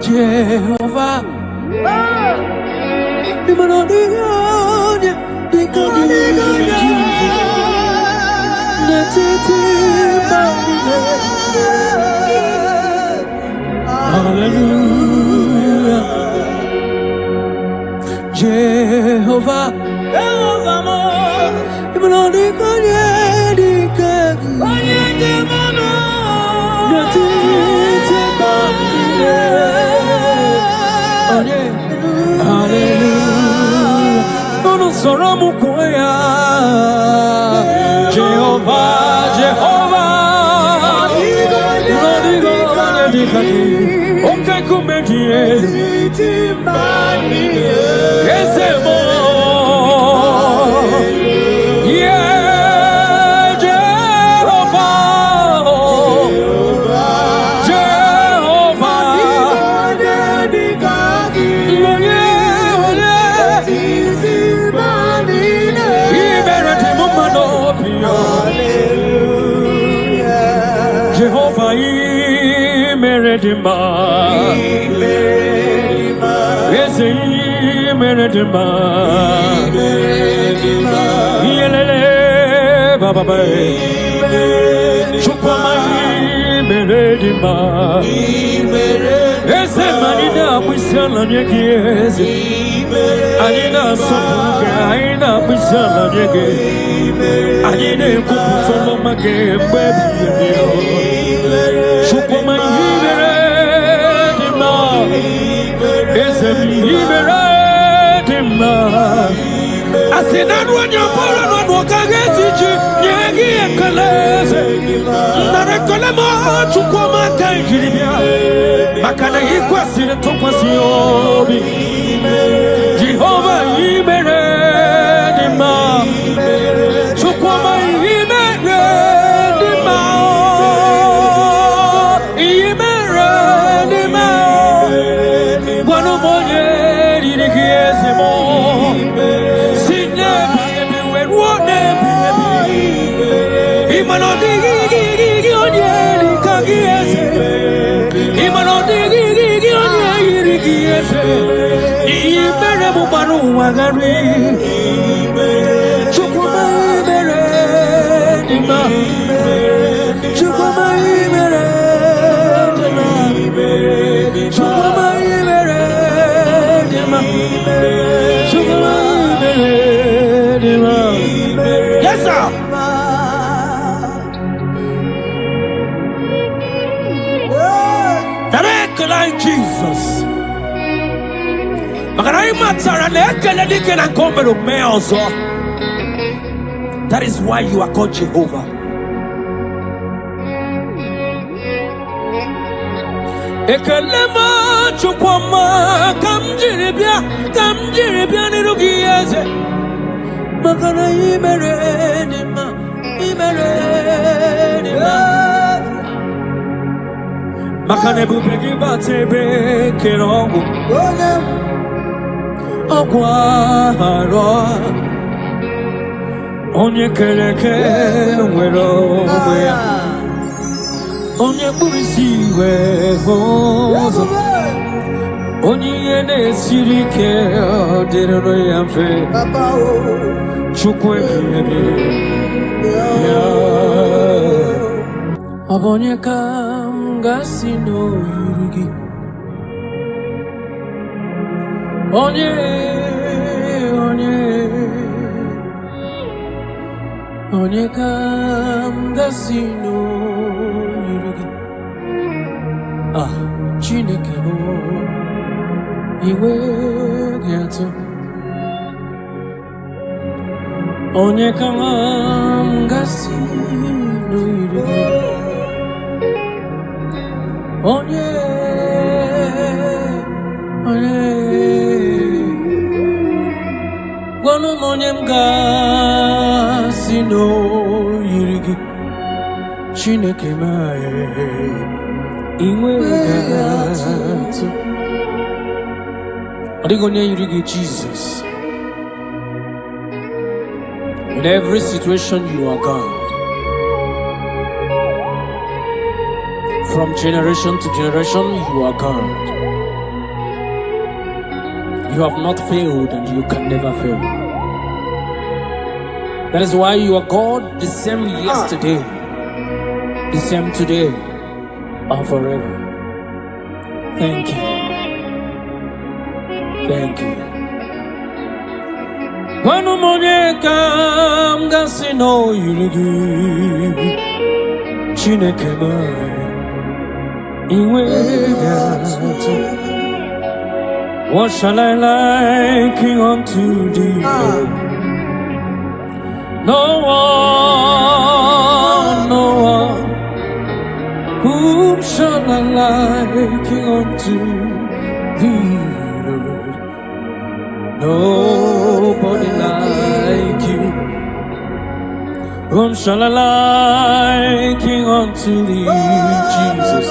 Jehovah. Hallelujah. Jehovah. Jehovah, Jehovah, okay, come here. Yes, yeah, Jehovah, Jehovah, Jehovah, Meredima, Meredima, Yelele, Baba, Chupama, Meredima, Ese Manina, Wisala, Yakies, Anina, Sopuka, Aina, Wisala, Yaki, Anina, Kupusoma, baby, Chupama, Meredima, Ese Meredima. I said that when you're born on Wakageti, Yagi and Kalese, Narakalama, Chukoma, Tangiria, Makana Equasi, the Topasiobi, Jehovah, Imeredima, Chukoma, Imeredima, Imeredima, one of more years, yes, sir. Like Jesus. That is why you are called Jehovah. Ekalema chukwama kamjiribia nirugieze makana imeredima Makane bubegi batebe kerongo Ogwaro Onye kereke wero Onye burisi we hozo Onye ene sirike Derero yamfe Chukwe biyebi Abonye kam gasino yurigi Onye kam gasino yurigi Chineke mo iwe gato Onye kam gasino yurigi Onye Gwanu monye mga sino yirigi Chineke mae Inwe gato Adigonye yirigi Jesus. In every situation you are God. From generation to generation, you are God. You have not failed and you can never fail. That is why you are God, the same yesterday, the same today, and forever. Thank you. Thank you. When Monie come, gasi no yirigi, Chineke mai, iwe gato. What shall I liken unto thee? No one. Whom shall I liken unto thee, Lord? Nobody like you. Whom shall I liken unto thee, Jesus?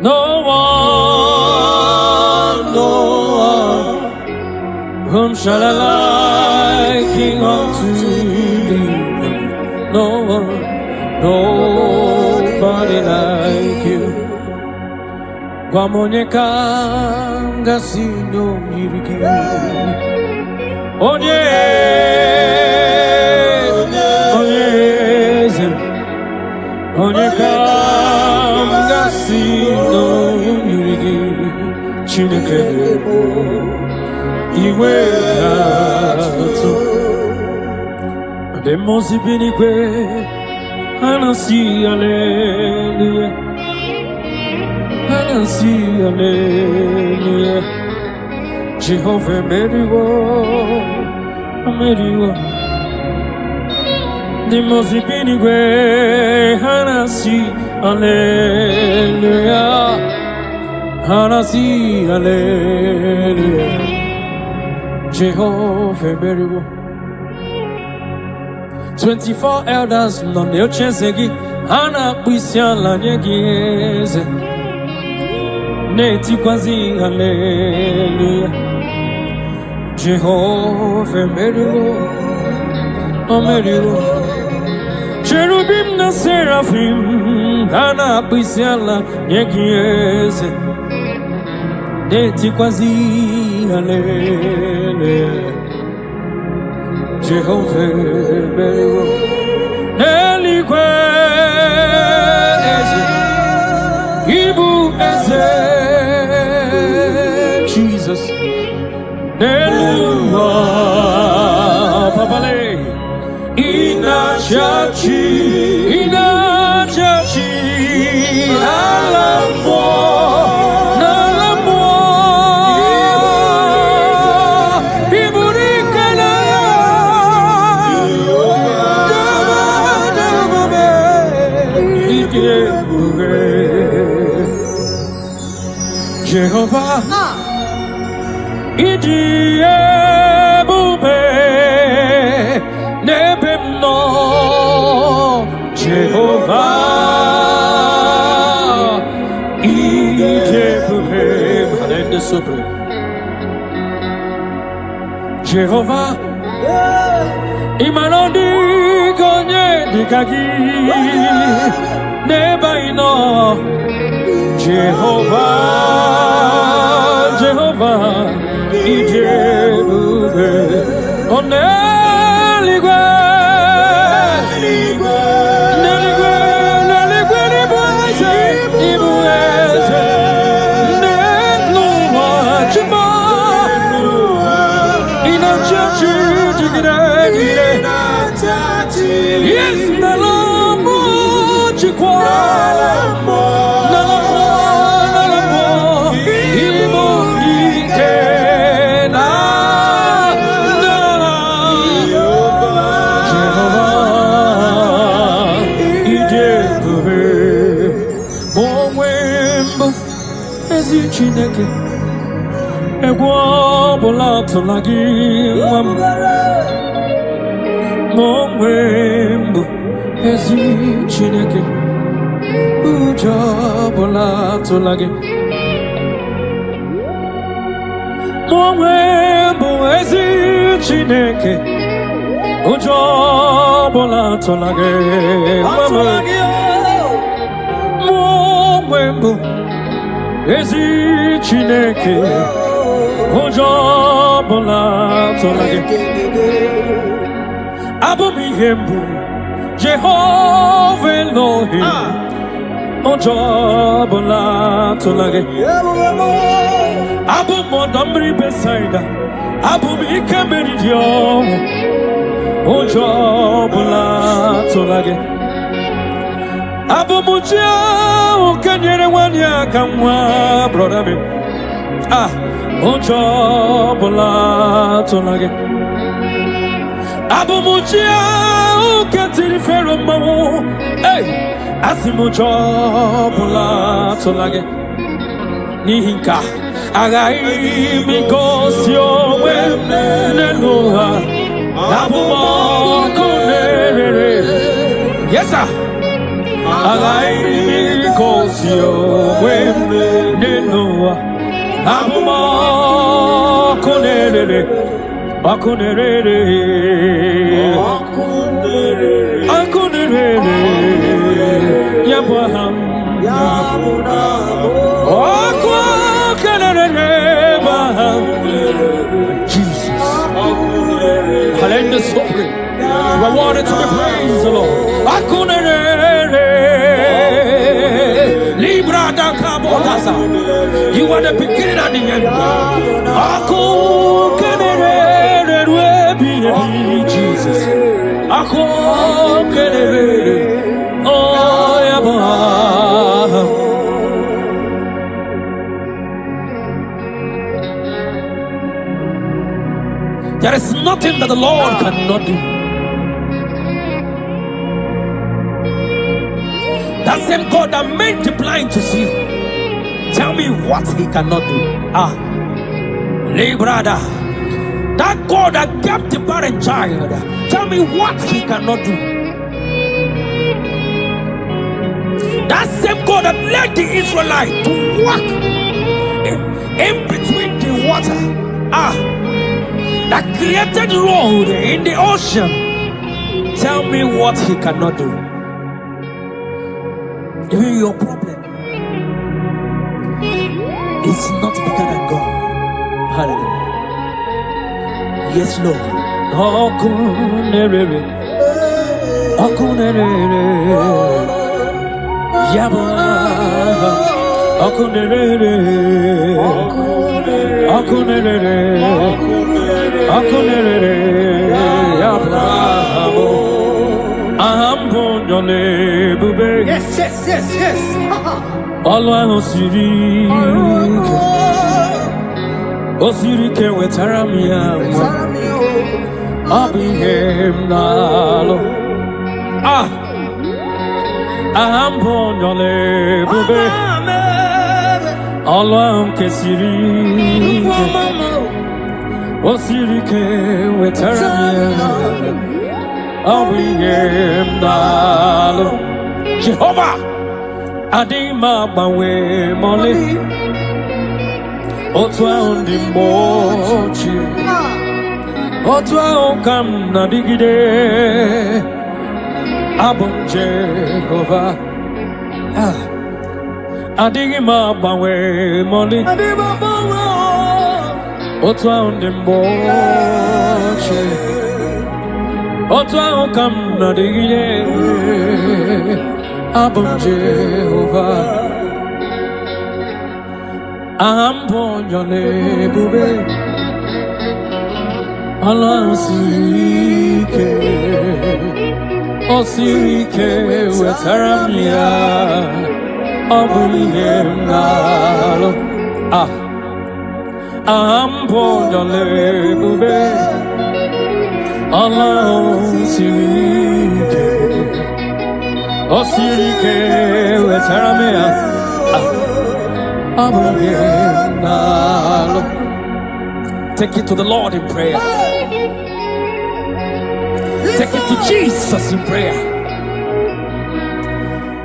No one. Whom shall I liken unto thee? No one, nobody like you. Monie gasi no yirigi. Onye gasi no yirigi. Chineke iwe gato. The mosi binigwe anasi hallelujah. Anasi hallelujah. Jehovah meriwo. The mosi binigwe anasi hallelujah. Anasi hallelujah. Jehovah meriwo. 24 elders non ne ochezegi ana kwisiala nyegeze neti kwazi hallelujah. Jehovah meriwo. Cherubim na seraphim ana kwisiala nyegeze neti kwazi hallelujah. Jehovah meriwo. Neligwe eze, ibu eze, Jesus. Neluwa papale, inachachi, alamo. Jehovah, idi ebube nebemno. Jehovah, idi ebube manende sobre. Jehovah, imanodi gonye dikagi nebaino. Jehovah, Ijebube, Oneligwe, Ibueze, Neluwa, Chima, Inachachi, yes, Nalamu, Chikwa, Chineke egwo bụla tụla gị nwa m ma onwe mbụ ezi Chineke ụjọ bụla tụla gị ma onwe mbụ ezi Chineke ụjọ bụla tụla gị nwa m ma onwe mbụ ezi Chineke Ojobola tolage. Abumihembu Jehovah Elohim. Ojobola tolage. Abumodamri besaida. Abumikemeridio. Ojobola tolage. Abumuja ukanyere wanya kamwa brother me. Ojobola tolage. Abumuja ukatiri fero mawo. Hey, asimujobola tolage. Nihinka agai mikosio weneloha. Abumokonere. Yes sir. Agai mikosio weneloha. Abumokonere. Akunere. Akunere. Yabaham. Jesus. Hallelujah, suffering. Rewarded to be praised, the Lord. Libra da Kabotasa. You are the beginning and the end. Jesus. Oh, Yabah. There is nothing that the Lord cannot do. That same God that made the blind to see, tell me what he cannot do. Brother, that God that kept the barren child, tell me what he cannot do. That same God that led the Israelites to walk in between the water, that created road in the ocean, tell me what he cannot do. Even your problem is not bigger than God. Hallelujah. Yes, Lord. Okunere. Yaba. Okunere. Yes. Always Osirike wetaramia. Abihem nalo. Ahambonyole bube. Alwam kesirike. Osirike wetaramia. Abihem nalo. Jehovah Adima bawe mole. Otwa undi mochi. Otwa okam na digide. Abon Jehovah. Adima bawe mole. Otwa undi mochi. Otwa okam na digide. Abon Jehovah. Ambonyole bube. Alansike. Osirike wetaramia. Abuliem nalo. Ambonyole bube. Alansike. Osirike wetaramia. Take it to the Lord in prayer. Take it to Jesus in prayer.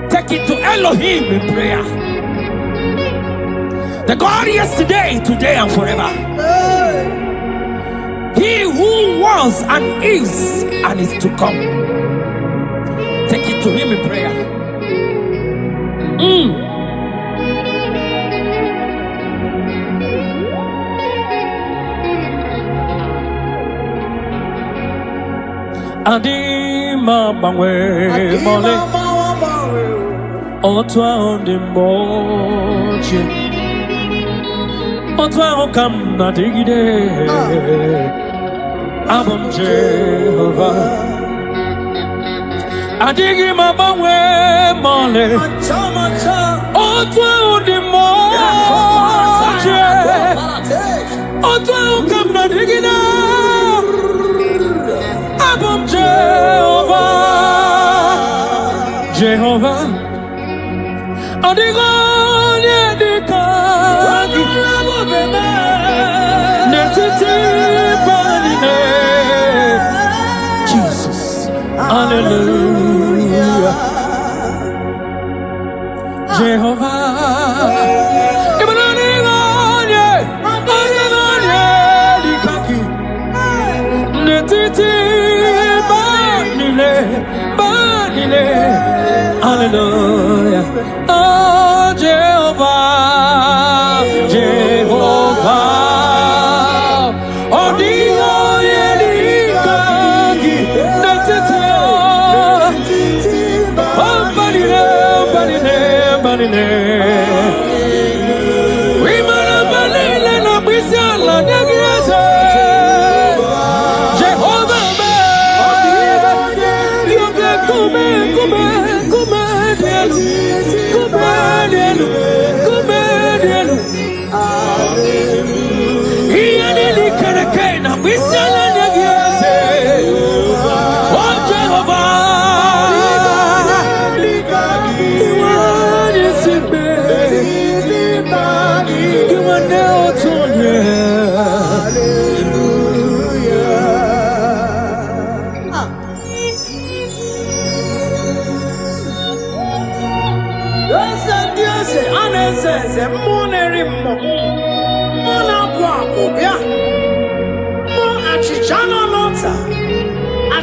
Take it to Elohim in prayer. The God yesterday, today, and forever. He who was and is to come. Take it to him in prayer. Adima Bangwe Mole Otwa on the mochi Otwa Okam Nadigide Abam Jehovah Adigima Bangwe Mole Otwa on the mochi Otwa Okam Nadigide Abam Jehovah, Jehovah, Adigone Dikagi, Netiti Banine, Jesus, Hallelujah, Jehovah, Adigone Dikagi, Netiti. Hallelujah. Oh, Jehovah, Jehovah. Oh, Dio, Yelikangi, Natetio. Oh, Banine, Banine, Banine. We must believe in a Bisala, Nagiasa.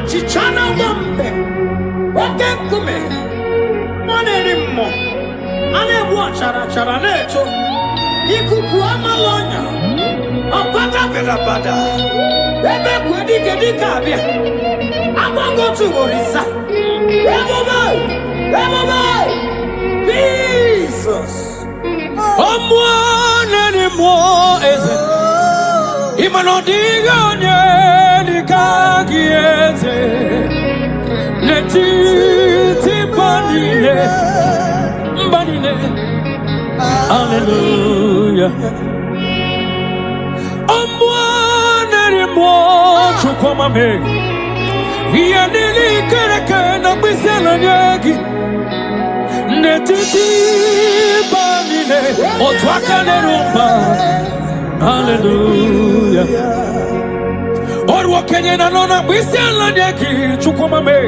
Chichana bombe, oke kume, monerimo, ane chara neto, ikuku amalonya, opata belabada, ebe kwedi kedi kabia, amago tu orisa, Jesus, omonerimo eze, imanodiga nye. Hallelujah. Chukwamame. Vianili kereke na bisela nyegi. Netiti banile. Otwaka nerumba. Hallelujah. Orwa Kenya na nona bisela nyegi. Chukwamame.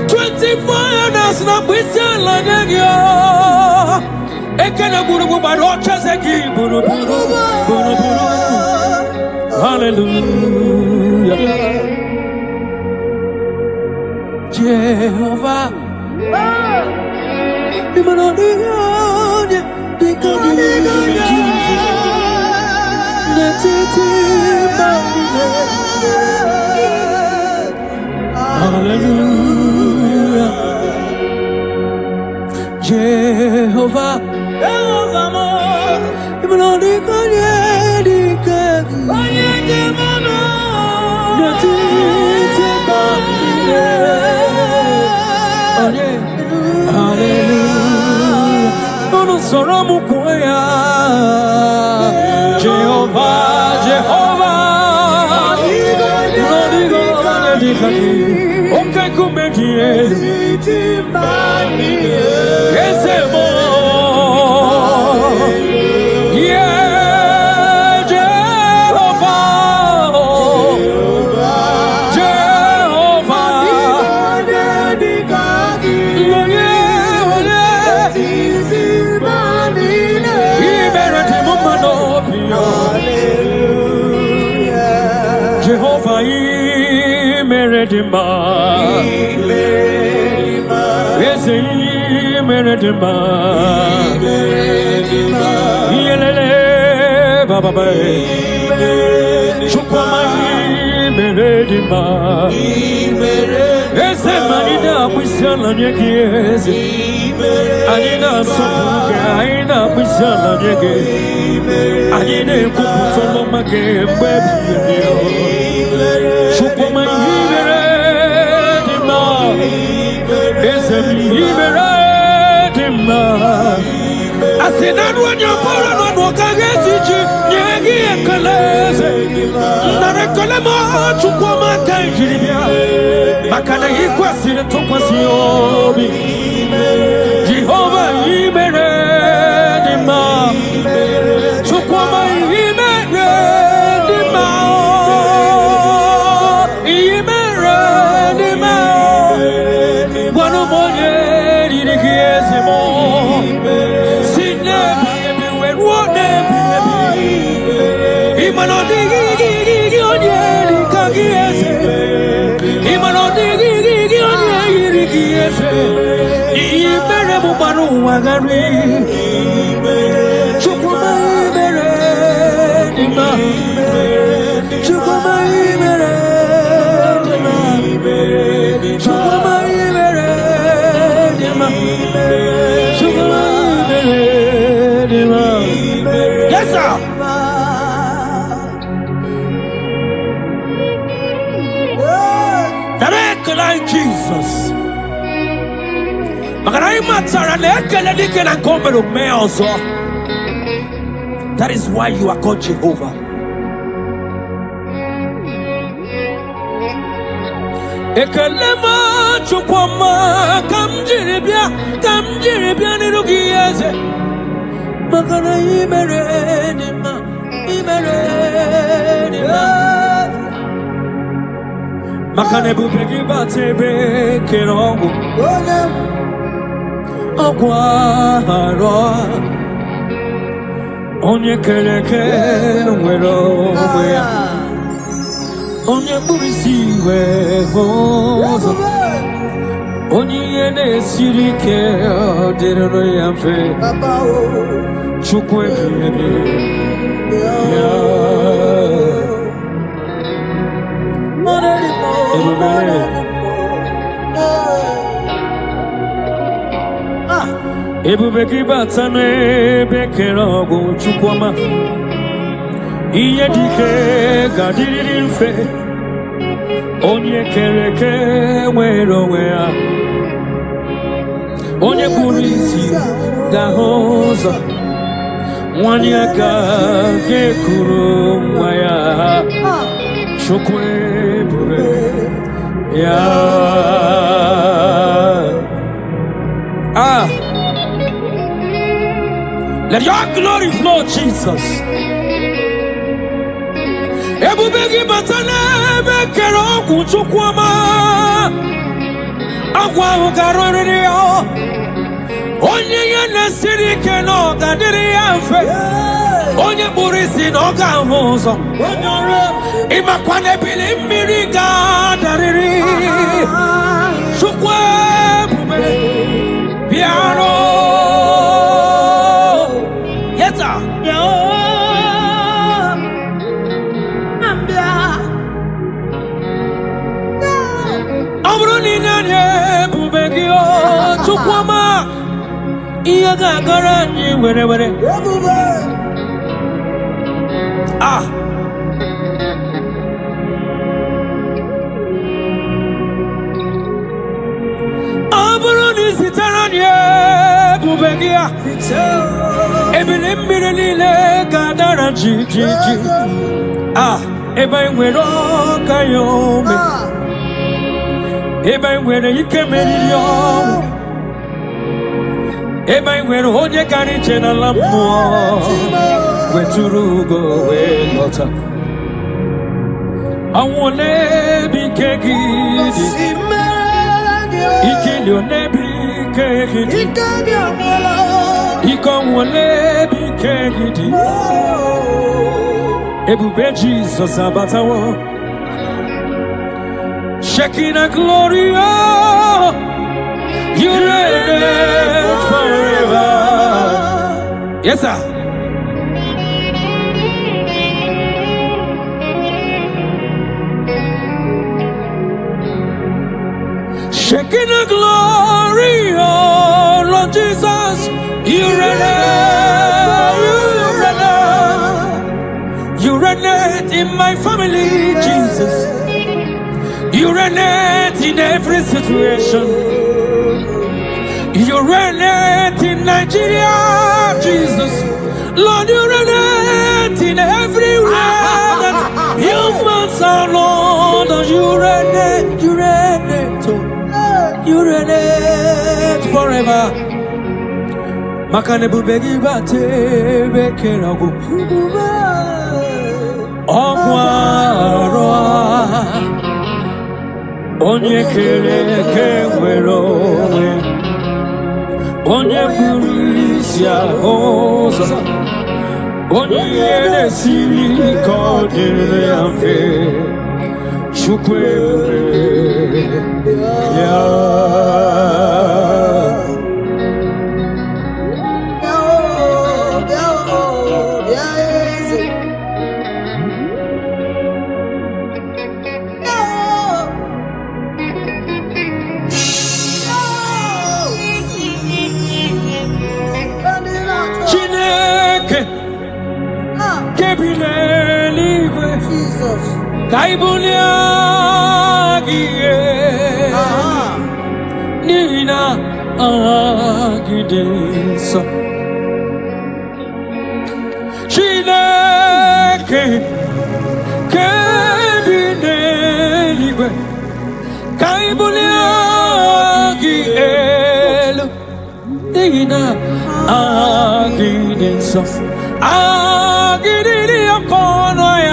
24 hours na bisela nyegi. Ekene burubu barocha zeki burubu. Hallelujah. Jehovah. Hallelujah. Jehovah. Jehovah, Jehovah, okay, come here. imeredima. Ese manina mwisala nyegeze. Anina sofuke aina mwisala nyege. Anine kuputolo make mbebi yo. Chukuma imeredima. Ese imeredima. Asinadu anyapora no kagetichi nyegi ekaleze. Narekolema chukuma kanjiribia. Makana ikwasire tokwasiyobi. Jehovah imeredima. Chukuma imeredima. Imeredima. Wano monye dirikiezemo. Yes, sir. Like Jesus. That is why you are called Jehovah. Ekalema chukwama kamjiribia nirugieze. Makana imeredima. Makane bupegi batebe kerongo. Aguaro. Onye kereke wero wea. Onye burisi we hozo. Onye yene sirike derero yamfe. Chukwe biyebi. Ebubeki batane bekerogo chukwama. Iye dike gadiri fe. Onye kereke wero wea. Onye burisi dahoza. Wanyaka gekuru mwaya. Chukwe bure. Let your glory flow, Jesus. Ebubegi batane bekero kuchukwama. Agwa ugarore yo. Onye yene sirike no gadiri yanfe. Onye burisi no gahozo. Imakwane bili miriga dariri. Chukwe bube piano. Yeta. Amruni nanye bubegi o chukwama. Iya gagara ni were. Ah. Amruni sitaranye bubegia. Ebile nile gadara ji. Ah. Eba nwero kayome. Eba nwere ike meriri ọnwụ. Eba nwere onye gara ije n'ala mmụọ. Weturu ugo wee lọta. Ọnwụ ole bụ ike gị dị. Ikili ole bụ ike gị dị. Ike ọnwụ ole bụ ike gị dị. Ebube Jesus abatawo. Shekinah glory, oh, you reign forever. Yes, sir. King of glory, oh Lord Jesus, you reign, you reign in my family, Jesus. You reign in every situation. You reign in Nigeria, Jesus. Lord, you reign in everywhere that humans are, Lord. You reign, you reign forever. Makanebu begi bate bekeragu. Ogwaroa onye kere kewero onye burisia oza onye yere siri kodere amfe chukwe ya Kaibulia gie Nina agidesa Chineke Kebineliwe Kaibulia gie Nina agidesa Agidilia kono ya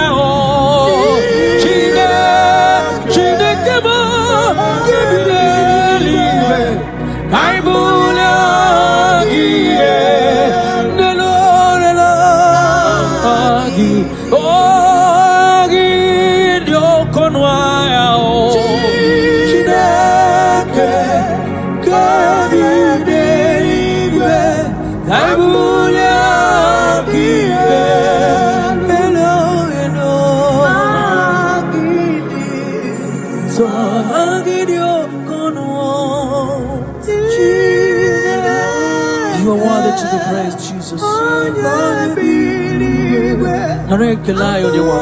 You are worthy to be praised, Jesus. Narekela yo de wa.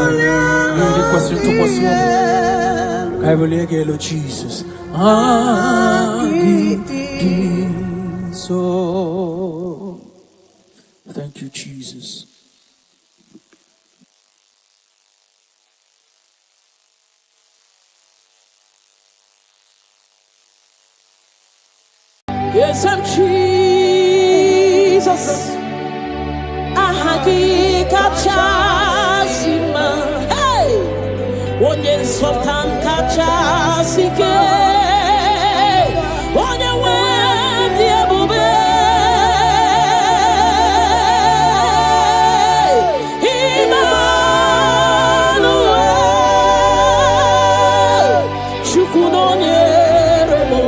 You the question to pursue. I will get Jesus. So thank you, Jesus. Yes, I'm Jesus. Ahagi kachasima. Hey, onye sultan kachasike. Onye wendi ebube. Emmanuel, chukunonye remo.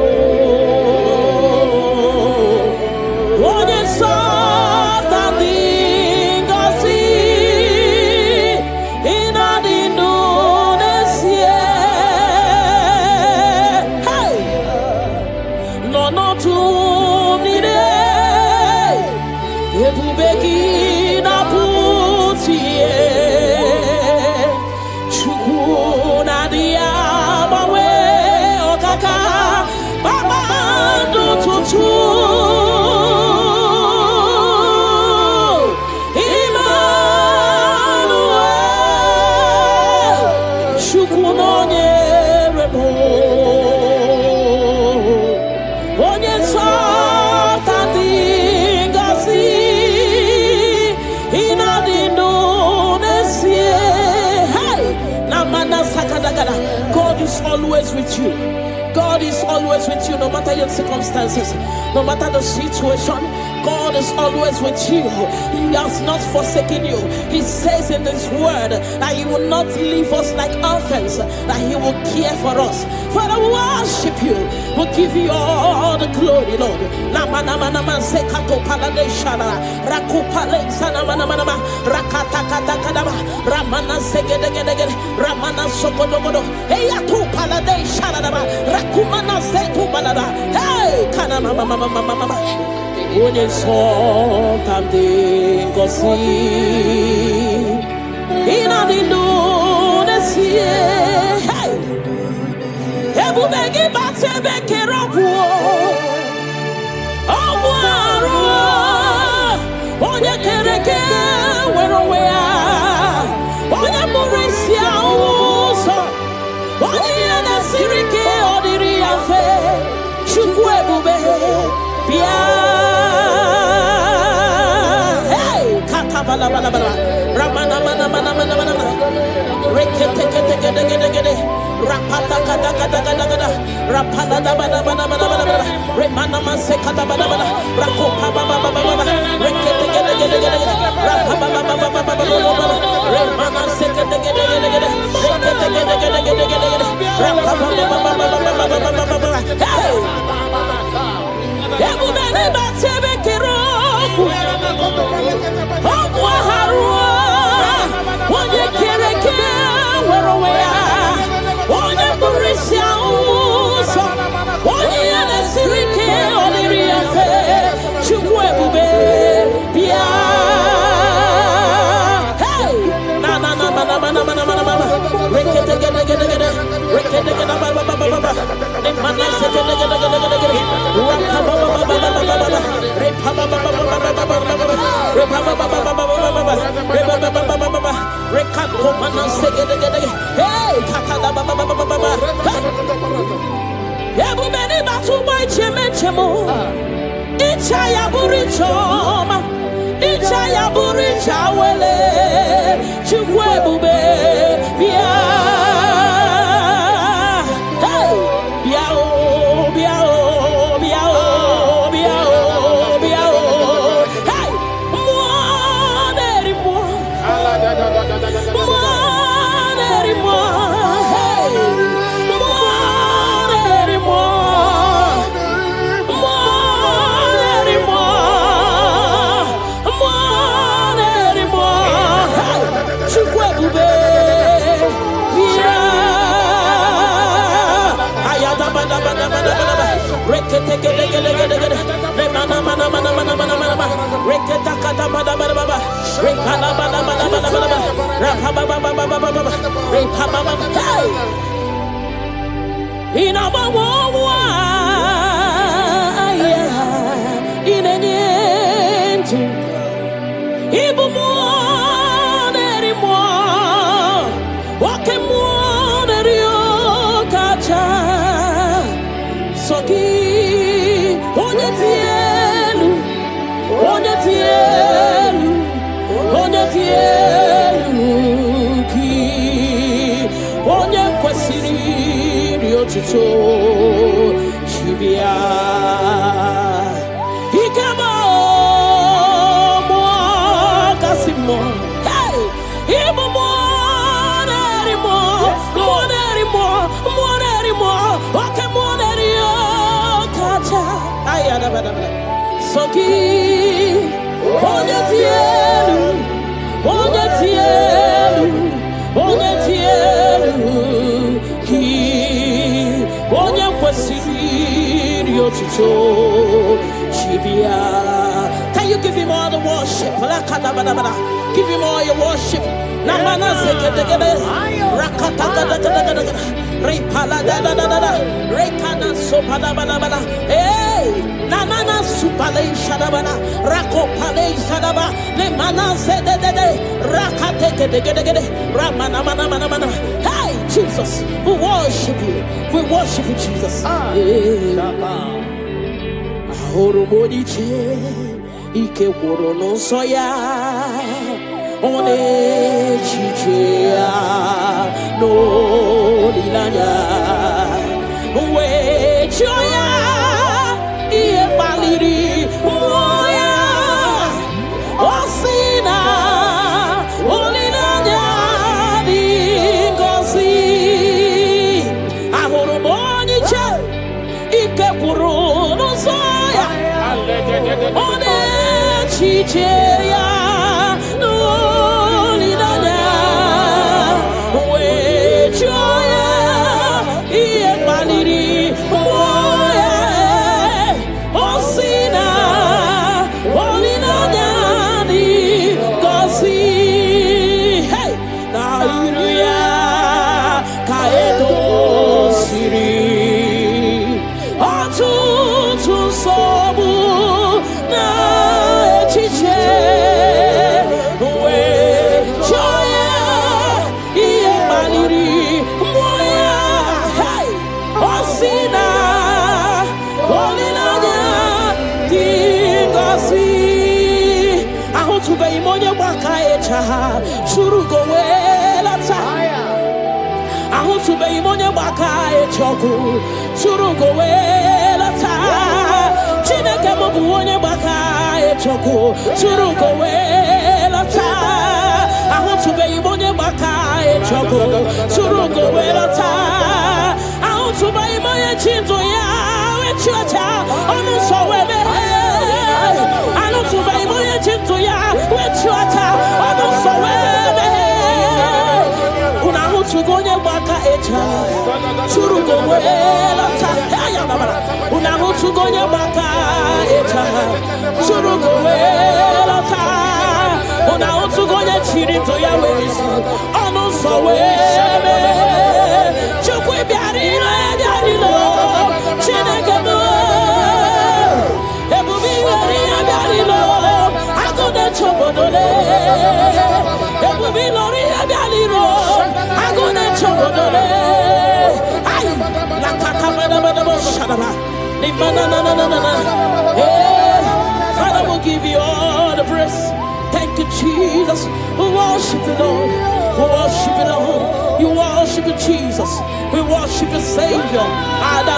God is always with you. God is always with you, no matter your circumstances, no matter the situation. God is always with you. He has not forsaken you. He says in His word that He will not leave us like orphans, that He will care for us. Father, we worship you. We'll give you all the glory, Lord. Ramana palade shalaba rakumana zetu balada. Hey, kana mama. Onye so tamde ngosi. Ina dilu nesie. Hey, ebu begi bate beke robuo. Obuaro. Onye kereke werowea. Onye murisia uso. Onye na sirike odiri afe. Chukwu ebube bia. Hey, kata bala. Ramana mana. Rekete gede. Rapata kata. Rapala da. Remana mase kata bana. Rakopa baba. Rekete gede. Rapapa baba. Remana se gede. Rekete gede. Rapapa baba. Hey! Ebu bene batebe kerobu. Obwa harua. Onye kereke werowea. Onye burisia uso. Onye yane sirike oniri afe. Chukwu ebube bia. Hey! Na. Rekete gede. Rekete gede baba. Emana se gede. Hey, everybody batu boy chemo. Ichaya burichoma. Ichaya burichawele. Chukwu ebube bia. Hey, bia. Can you give him all the worship? Give him all your worship. Hey, Nanana Supale Shadabana, Rako Pale Shadaba, Lemana Zede, Rakate, Ramana. Hey, Jesus, we worship you. We worship you, Jesus. Ahoromoniche, Ike Worono Soya, One Chichia, no Lilanya, We Choya, Ie Baliri, Moya, Osina, Olilanya, Dingosi, Ahoromoniche, Ike Worono Soya, One Chichia, no Lilanya, We Choya, Churugo welata. Ahu to be monya baka e choku. Churugo welata. Chineke mobu monya baka e choku. Churugo welata. Ahu to be monya baka e choku. Churugo welata. Ahu to be monya chinto ya we chocha. Onu so webe. Ahu to be monya chinto ya we chocha. Onu so webe. Unahu to gonya baka e choku. Churugo welata. Unahu to gonya baka e choku. Churugo welata. Unahu to gonya chinto ya we onu so webe. Chukwe biarilo e biarilo. Chineke mo. Ebubi wari e biarilo. Agone chobodole. Ebubi lori e biarilo. Agone chobodole. Ay, la kaka bada bo shadaba. Ni na. Father, we'll give you all the praise. Thank you, Jesus. We worship you, Lord. We worship you, Lord. You worship you, Jesus. We worship you, Savior. Father,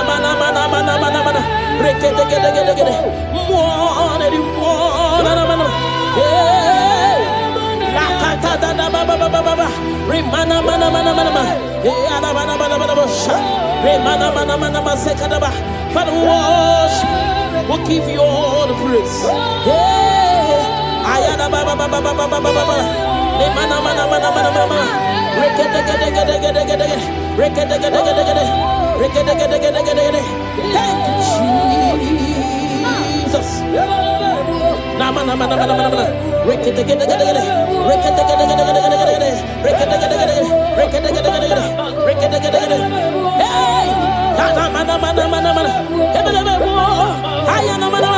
we worship you. We'll give you all the praise. Ayana baba baba baba baba. Ne mana. Thank you, Jesus. Na mana. Hey, ayana mana.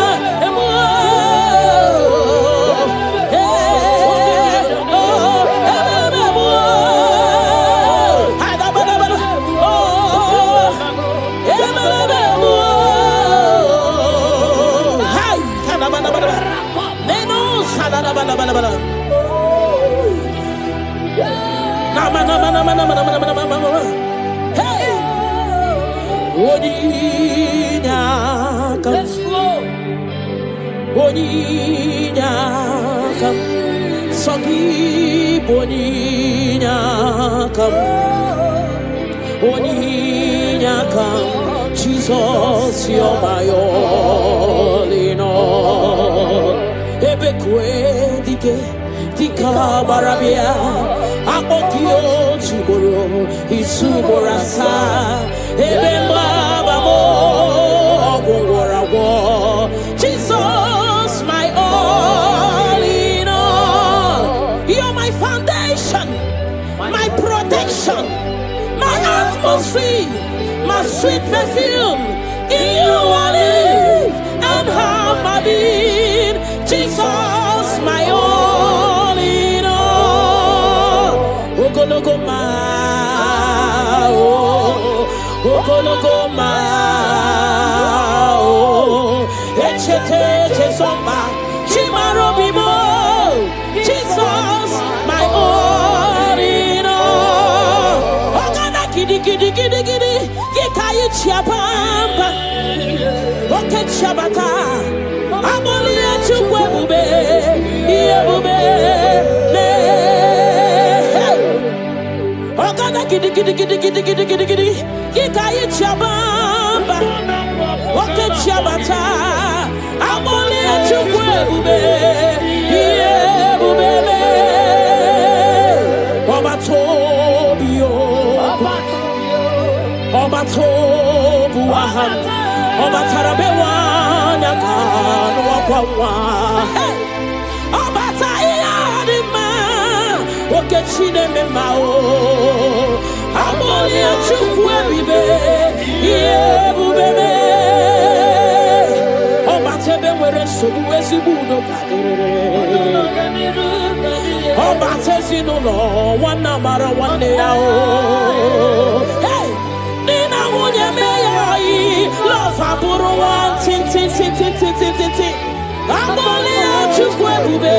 Jesus, you're my all in all. Ebekwe dika barabia akokio chiboro isuborasa ebembabamo ogwarawo. Jesus, my all in all. You're my foundation, my protection, my atmosphere, my sweet perfume. In you I live and have my being. Jesus, my all in all. Ogologoma, ogologoma, echete somba, chimarobimo. Jesus, my all in all. Ogana gidi, yekayi chiapamba, oke chabata. Amoli achukwe bube, iye bube, ne. Ogana gidi, yekayi chiapamba, oke chabata. Amoli achukwe bube, iye bube, ne. Obatobu wahan, obatarabewa nyakano wakwawa. Hey, obatayadima, okechine memao. Amoli achukwe bibe, iye bubebe. Obatebe were sobu esibudo kadere. Obatesi no lo, wana mara wane yao. Hey, nina wunye meyai, love aburu wan tin. Amoli achukwe bube,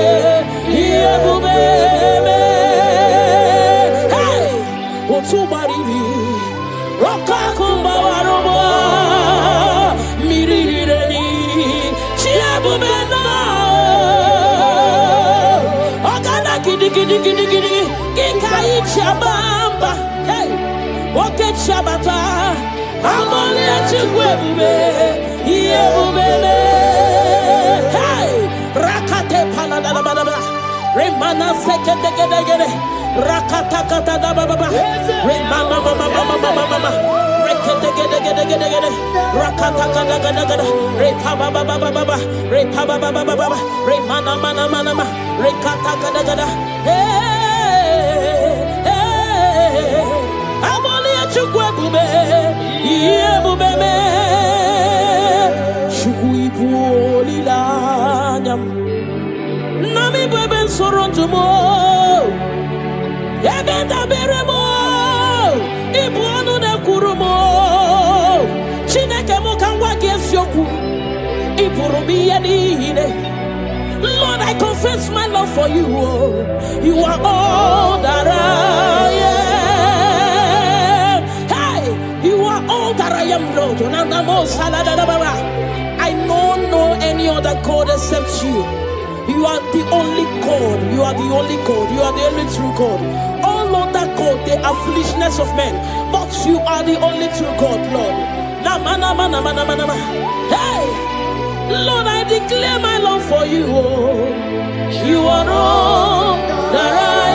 iye bubebe. to baribi. Roka kumba warobo. Mirireni. Chiabu bena. Ogana gidi gidi gidi gidi. Kikai chabamba. Hey. Oke chabata. Amole chukwebume. Yebubele. Hey. Rakate palada baba. Remana sekete gede gede. Rakata kata da baba. Remana mama mama mama. Rekete gede gede gede gede. Rakata kata gede gede. Repa baba baba baba. Repa baba baba baba. Remana mana mana mana. Rekata gede gede. Hey hey. Amoli achukwe bube. Iye bube me. Chukui buli la nyam. Nami bebe soronto mo. Ebenda beremo. Ibu anu ne kurumo. Chineke mo kangwa gesyoku. Ipurumi yenine. Lord, I confess my love for you. You are all that I am. Hey, you are all that I am, Lord. I don't know any other God except you. You are the only God. You are the only God. You are the only true God. All other God, they are foolishness of men. But you are the only true God, Lord. Hey, Lord, I declare my love for you. You are all that I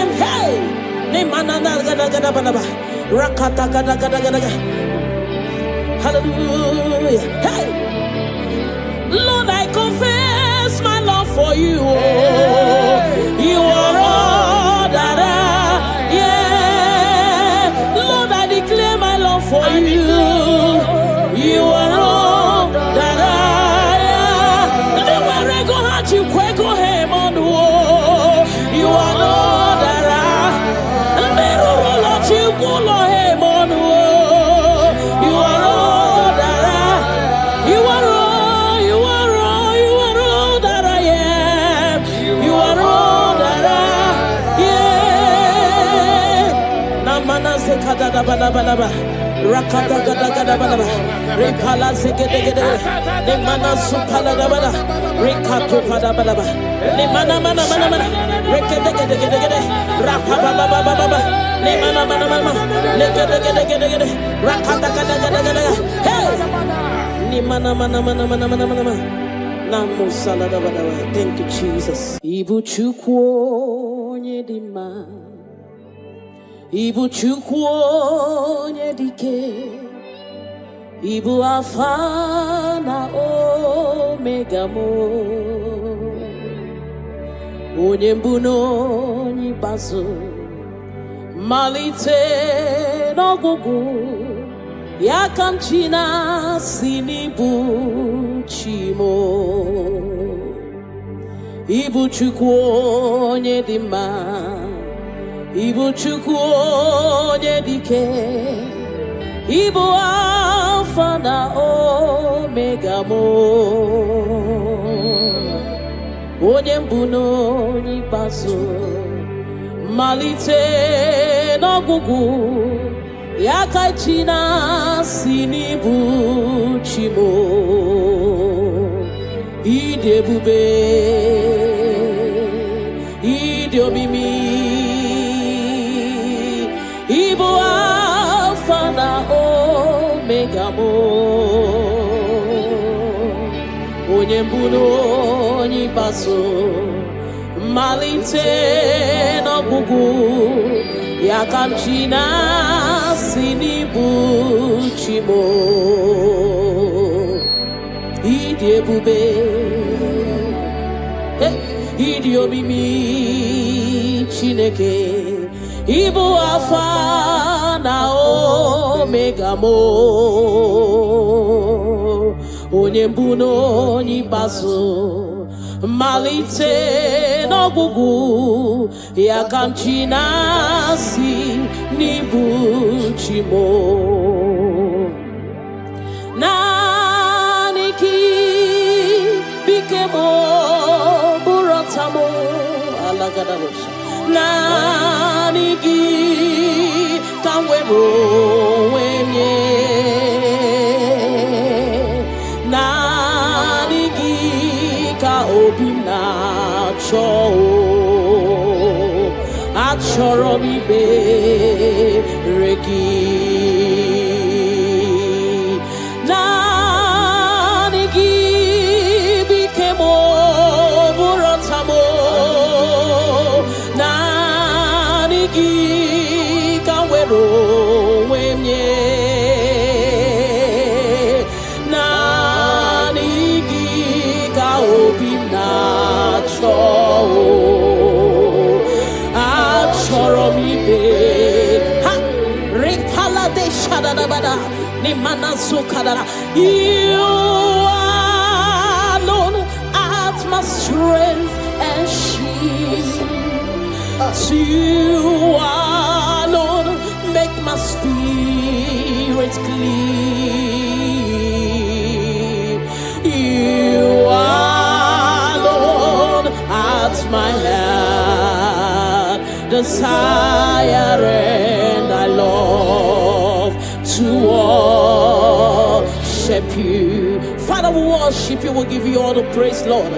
am. Hey, hallelujah. Hey. Lord, I confess my love for you. You are all that I am. Lord, I declare my love for you. You are all that I am. Where I go, hard you quick go him on the wall. You are all that I am. Lord, you go him on the wall. You are all that I am. You are all. Rakata gada gada bada repala segede gede ne mana supala da bada rekato pada bada ne mana mana mana mana rekede gede gede gede rapa baba baba baba ne mana mana mana ne gede gede gede gede rakata gada gada gada hey ne mana mana mana mana mana mana namo sala da bada. Thank you Jesus. Ibu chukwu onye di mma. Ibu chukwu onye dike. Ibu alfa na omega mo. Onye mbu n'onye ikpeazụ. Malite n'ọgwụgwụ. Ya ka m ji na-asị n'ibu chi mo. Ibu chukwu onye dị mma. Ibu chukwu onye dike. Ibu alfa na omega mo. Onye mbu n'onye ikpeazụ. Malite n'ọgwụgwụ. Ya ka chi na-asị n'ibu chi mo. Ịdị ebube. Ịdị omimi. Ibu alfa na omega mo. Onye mbu n'onye ikpeazụ. Malite n'ọgwụgwụ. Ya ka m ji na-asị n'ibu chi mo. Ịdị ebube. Ịdị omimi Chineke. Ibu alfa na omega mo. Onye mbu n'onye ikpeazụ. Malite n'ọgwụgwụ. Ya ka m ji na-asị n'ibu chi mo. Naanị gị bike mo bụrụ ọta mo. Alagadabosha. nanigi kanwero wenye nanigi ka obina cho achoro mi be regi nanigi bikemo burotamo nanigi kanwero wenye nanigi ka obina cho achoro mi be ha repala de shadadabada ni manasukadara you alone at my strength and shield you alone make my spirit clean you alone at my heart desire and I love to worship you. Father, we worship you, we give you all the praise, Lord.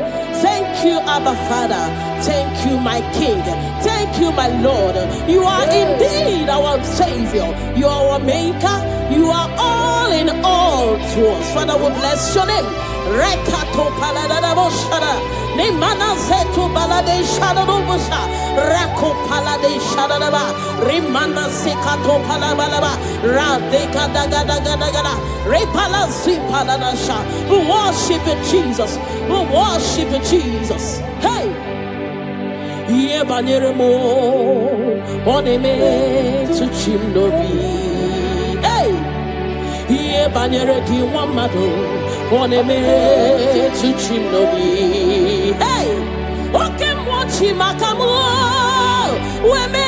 Thank you, Abba Father. Thank you, my King. Thank you, my Lord. You are indeed our Savior. You are our Maker. You are all in all to us. Father, we bless your name. Rekato paladadaboshara. Nemana zetu balade shadadobosha. Rako palade shadadaba. Rimana sekato palabalaba. Radeka dagadagada. Repala zipaladasha. We worship you, Jesus. We worship you, Jesus. Hey! Ye baniremo oneme to chimnobi. Hey! Ye banere ki wamado oneme to chimnobi. Hey! Oke mochi makamu weme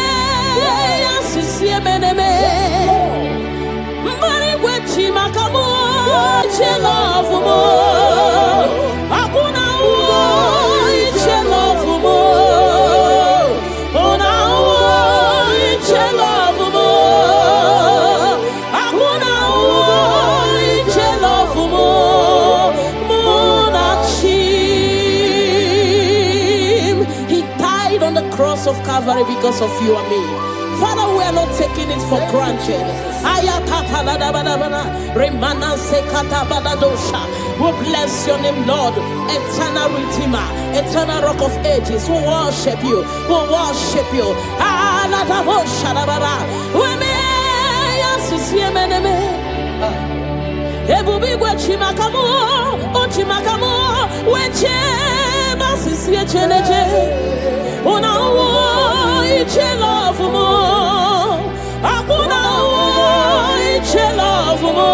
asisi meneme. Mari wechi makamu love mo. Akuna love mo. Cross of Calvary because of you and me. Father, we are not taking it for granted. We bless your name, Lord. Eternal Redeemer, eternal Rock of Ages. We worship you. We worship you. Una iche love mo, akuna iche love mo.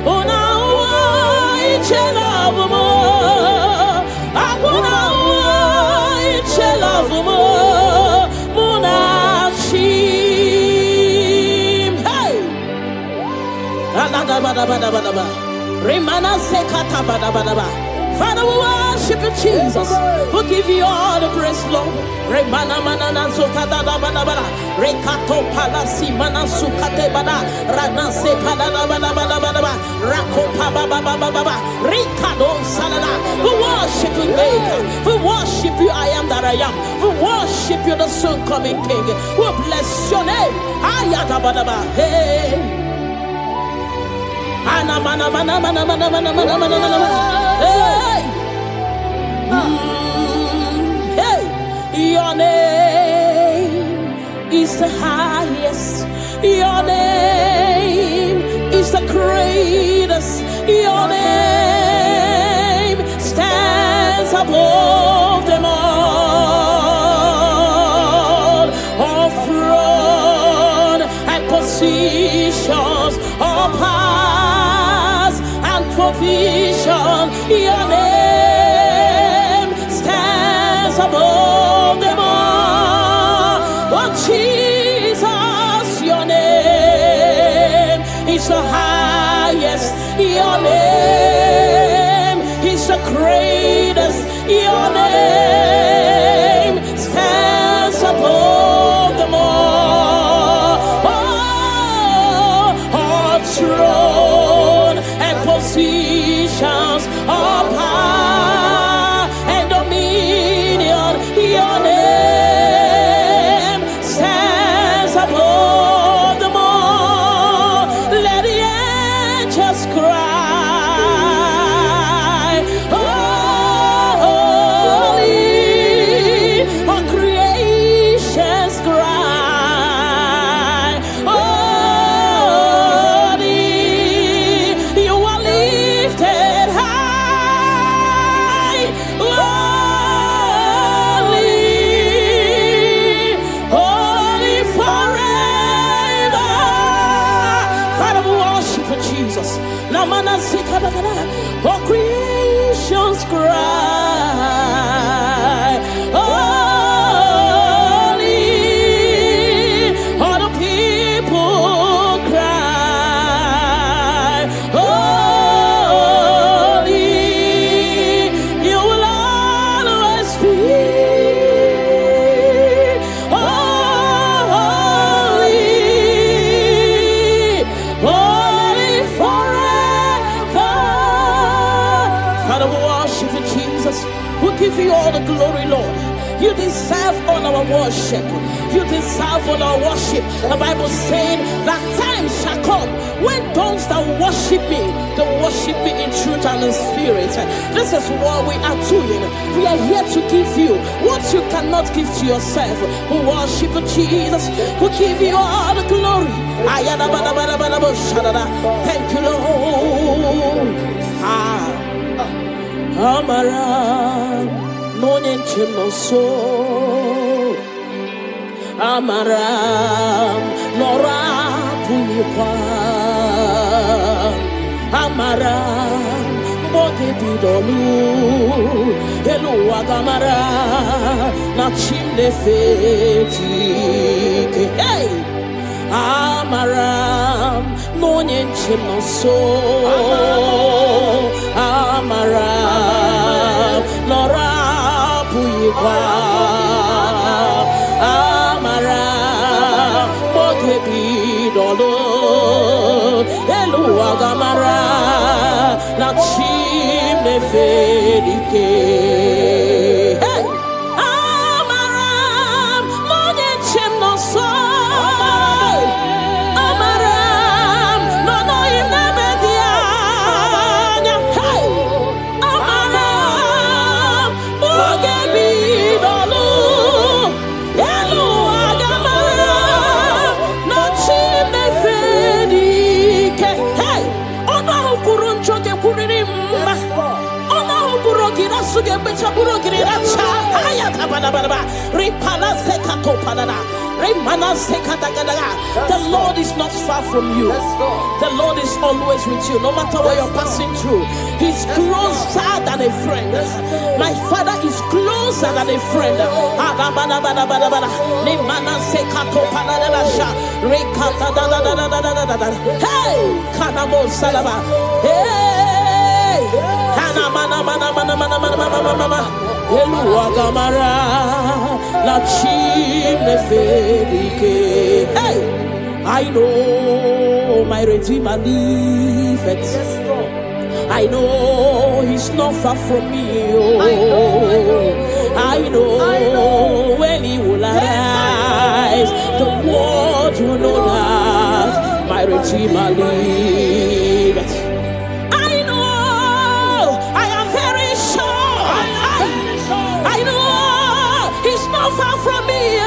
Una iche love mo, akuna iche love mo. Muna chim, hey. Alada bada bada bada bada. Remana sekata bada bada bada. Father, we worship you, Jesus. We give you all the praise, Lord. Remana manana sukata da bana bana. Rekato palasi mana sukate bana. Rana se bana bana bana bana. Rako pa ba ba ba ba ba. Rikado salada. We worship you, Maker. We worship you, I am that I am. We worship you, the soon coming King. We bless your name. Ayata bana ba. Hey. Ana mana mana mana mana mana mana mana mana. Hey. Hey. Your name is the highest. Your name is the greatest. Your name stands above them all. All throne and positions, all powers and provision. Your name stands above them all. Oh Jesus, your name is the highest. Your name is the greatest. Your name stands deserve all our worship. You deserve all our worship. The Bible saying that time shall come when those that worship me, they worship me in truth and in spirit. This is what we are doing. We are here to give you what you cannot give to yourself. We worship Jesus. We give you all the glory. Thank you, Lord. Amara Monie Chimoso Amara Nora Puipa Amara Bote Bidolu Hello Agamara Na Chimne Feti Hey Amara Monie Chimoso Amara Nora Puipa Amara Botebi Dolo Elu Agamara Na Chimne Fedike Hey Amara Monie Chimoso The Lord is not far from you. The Lord is always with you, no matter what you're passing through. He's closer than a friend. My Father is closer than a friend. Hey, Kanamo Salaba. Hey, Eluagamara La Chimne Fedike. Hey, I know my Redeemer liveth. I know he's not far from me. Oh, I know when he will arise, the world will know that my Redeemer liveth. Far from me, I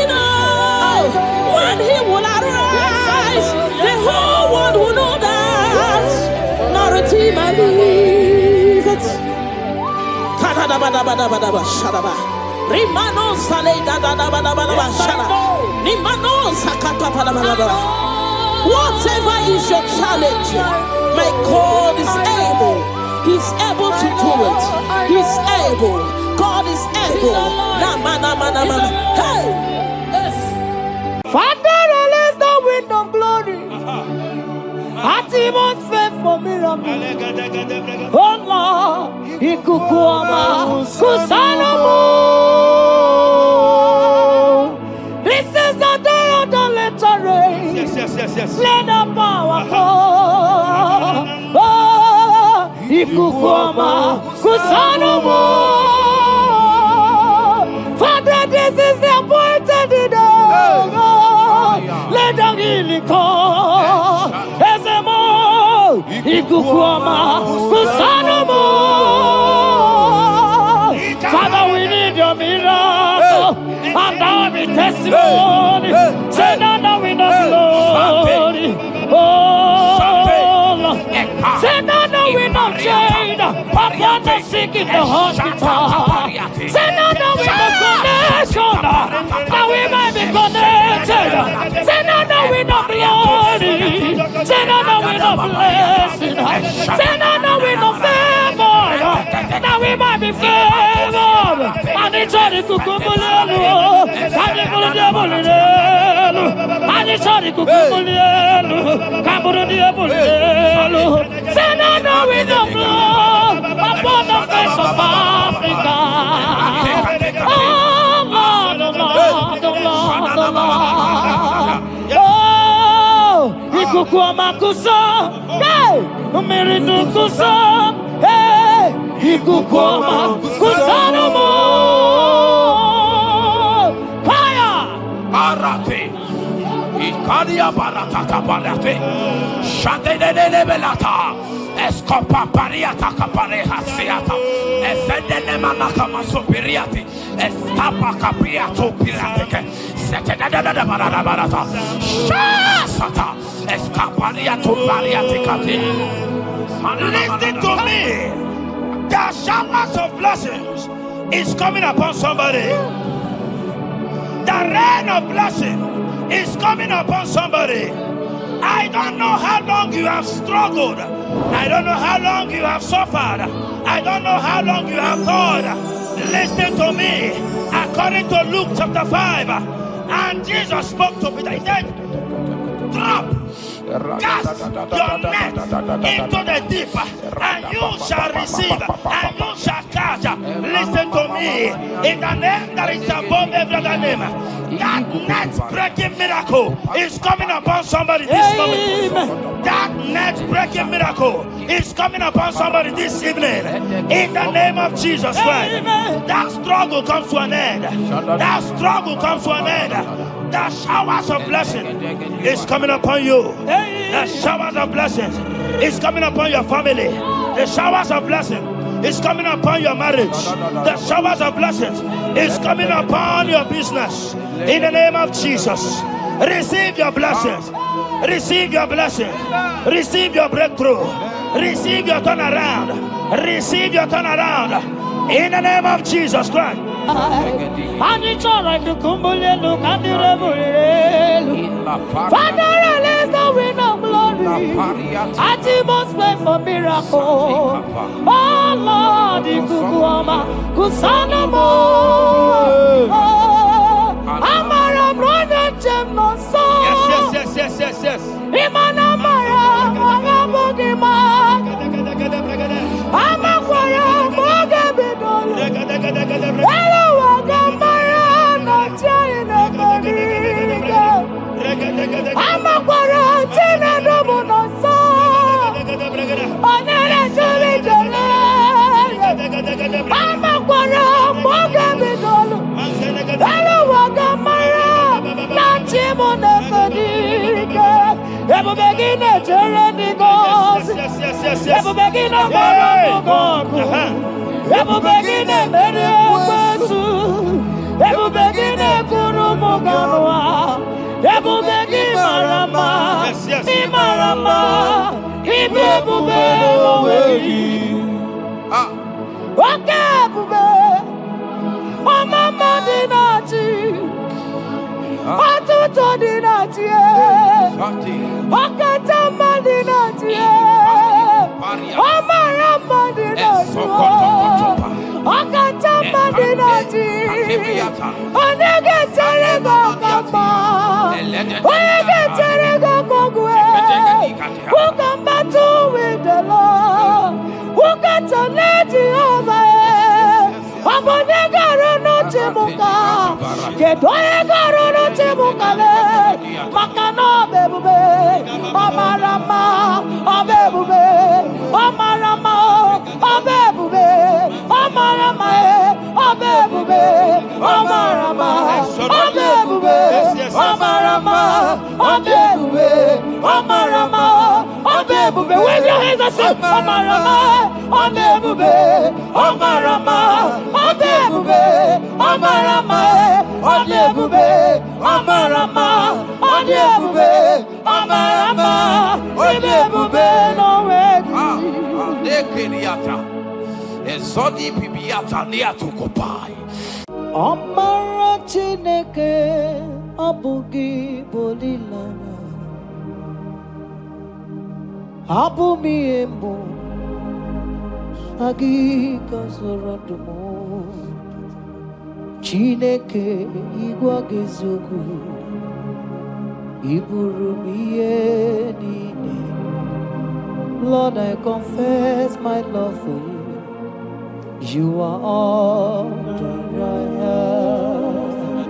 know when he will arise, the whole world will know that my Redeemer liveth. Whatever is your challenge, my God is able. He's able to do it. He's able. God is able. Hey! Father, release the wind of glory. Atmosphere for miracle. Oh Lord, Ikukuama, Kusanamu. This is the day of the letter rain. Yes. Let the power fall. Oh, Ikukuama, Kusanamu. Father, this is the appointed day. Let the healing come. Ezemo, Ikukuama, Kusanomo. Father, we need your miracle. And now we testimony. Say now we know glory. Oh, say now we know chain. Upon the sick in the hospital. Say now we know connection. Now we might be connected. Say now we know glory. Say now we know blessing. Say now we know favor. Now we might be favored. And it's all the kukumulelu. And it's all the diabolelu. And it's all the kukumulelu. Kaburu diabolelu. Say now we know blood upon the face of Africa. Oh Lord, oh Lord, oh Lord, oh Lord. Oh, Ikukuama kusa, hey, Miridu kusa, hey, Ikukuama kusa no more. Maria Baratata Balate, Shadene Belata, Escopa Pariata Capareha Seata, Efendene Manakama Superiati, Estapa Capriato Pirate, Setadada Barata, Shasata, Escapariato Pariaticati. Listen to me. The showers of blessings is coming upon somebody. The rain of blessing is coming upon somebody. I don't know how long you have struggled. I don't know how long you have suffered. I don't know how long you have thought. Listen to me. According to Luke chapter 5, and Jesus spoke to Peter. He said, drop, cast your net into the deep, and you shall receive, and you shall catch. Listen to me. In the name that is above every other name, that net breaking miracle is coming upon somebody this moment. That net breaking miracle is coming upon somebody this evening. In the name of Jesus Christ, that struggle comes to an end. That struggle comes to an end. The showers of blessing is coming upon you. The showers of blessings is coming upon your family. The showers of blessing is coming upon your marriage. The showers of blessings is coming upon your business. In the name of Jesus, receive your blessings. Receive your blessings. Receive your breakthrough. Receive your turnaround. Receive your turnaround. In the name of Jesus Christ. And it's all right to Kumbulelu, Kandirabulelu. Father, release the wind of glory. At the most way for miracle. Oh Lord, Kukuama, Kusanamo. Amara, brother, Gemno, so. Yes. Imanamara, Magabogima. Amakwara, Magabidolo. Hello, Wagamara, not China, Bodiga. Amakwara, Tina, Domono, so. Onera, Jolly, Jolly. Amakwara, Magabidolo. Hello, Wagamara, not Chimona, Bodiga. Ever begin a journey goes. Ever begin a Marago. Ever begin a Mediasu. Ever begin a Kurumoganoa. Ever begin Marama. Imarama. Ibebube. Okay, Bube. Oh, Mama Dinati. Atuto Dinati. Okatama Dinati. Omarama Dinati. Okatama Dinati. Onegeterego Kapa. Onegeterego Kogwe. Who come battle with the Lord? Who got to let you over? Abonegaro no Timuka. Kedoegaro no Timukale. Makano bebube. Omarama. Obebube. Omarama. Obebube. Omarama. Obebube. Omarama. Obebube. Omarama. Obebube. Omarama. Obebube. Wave your hands and say Omarama. Obebube. Omarama. Obebube. Omarama. Obebube. Omarama. Obebube. Omarama. Obebube. No way. Nekeriata. Ezodi pibiata niatukopai. Amara Chineke abugi bolilana. Abumi embo sagi kasorodumo. Chineke igwagezogu iburumiye nine. Lord, I confess my love for you. You are all that I have.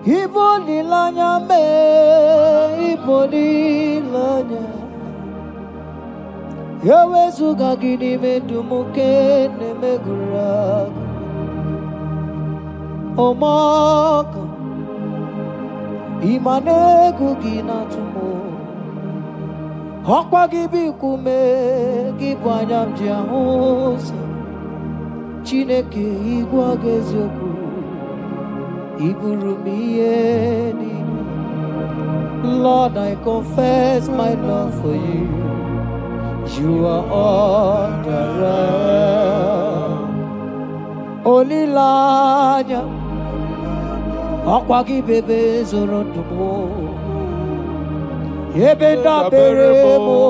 Ibonilanya me, ibonilanya. Yawezuga gini me dumuke ne megura. Omaka, Imane gugina tumo. Hokwa gibi kume gibanyam jiahosa. Chineke igwa gezioku. Iburumieni. Lord, I confess my love for you. You are all that I am. Olilanya. Akwagi bebe zorondumo. Ebenda beremo.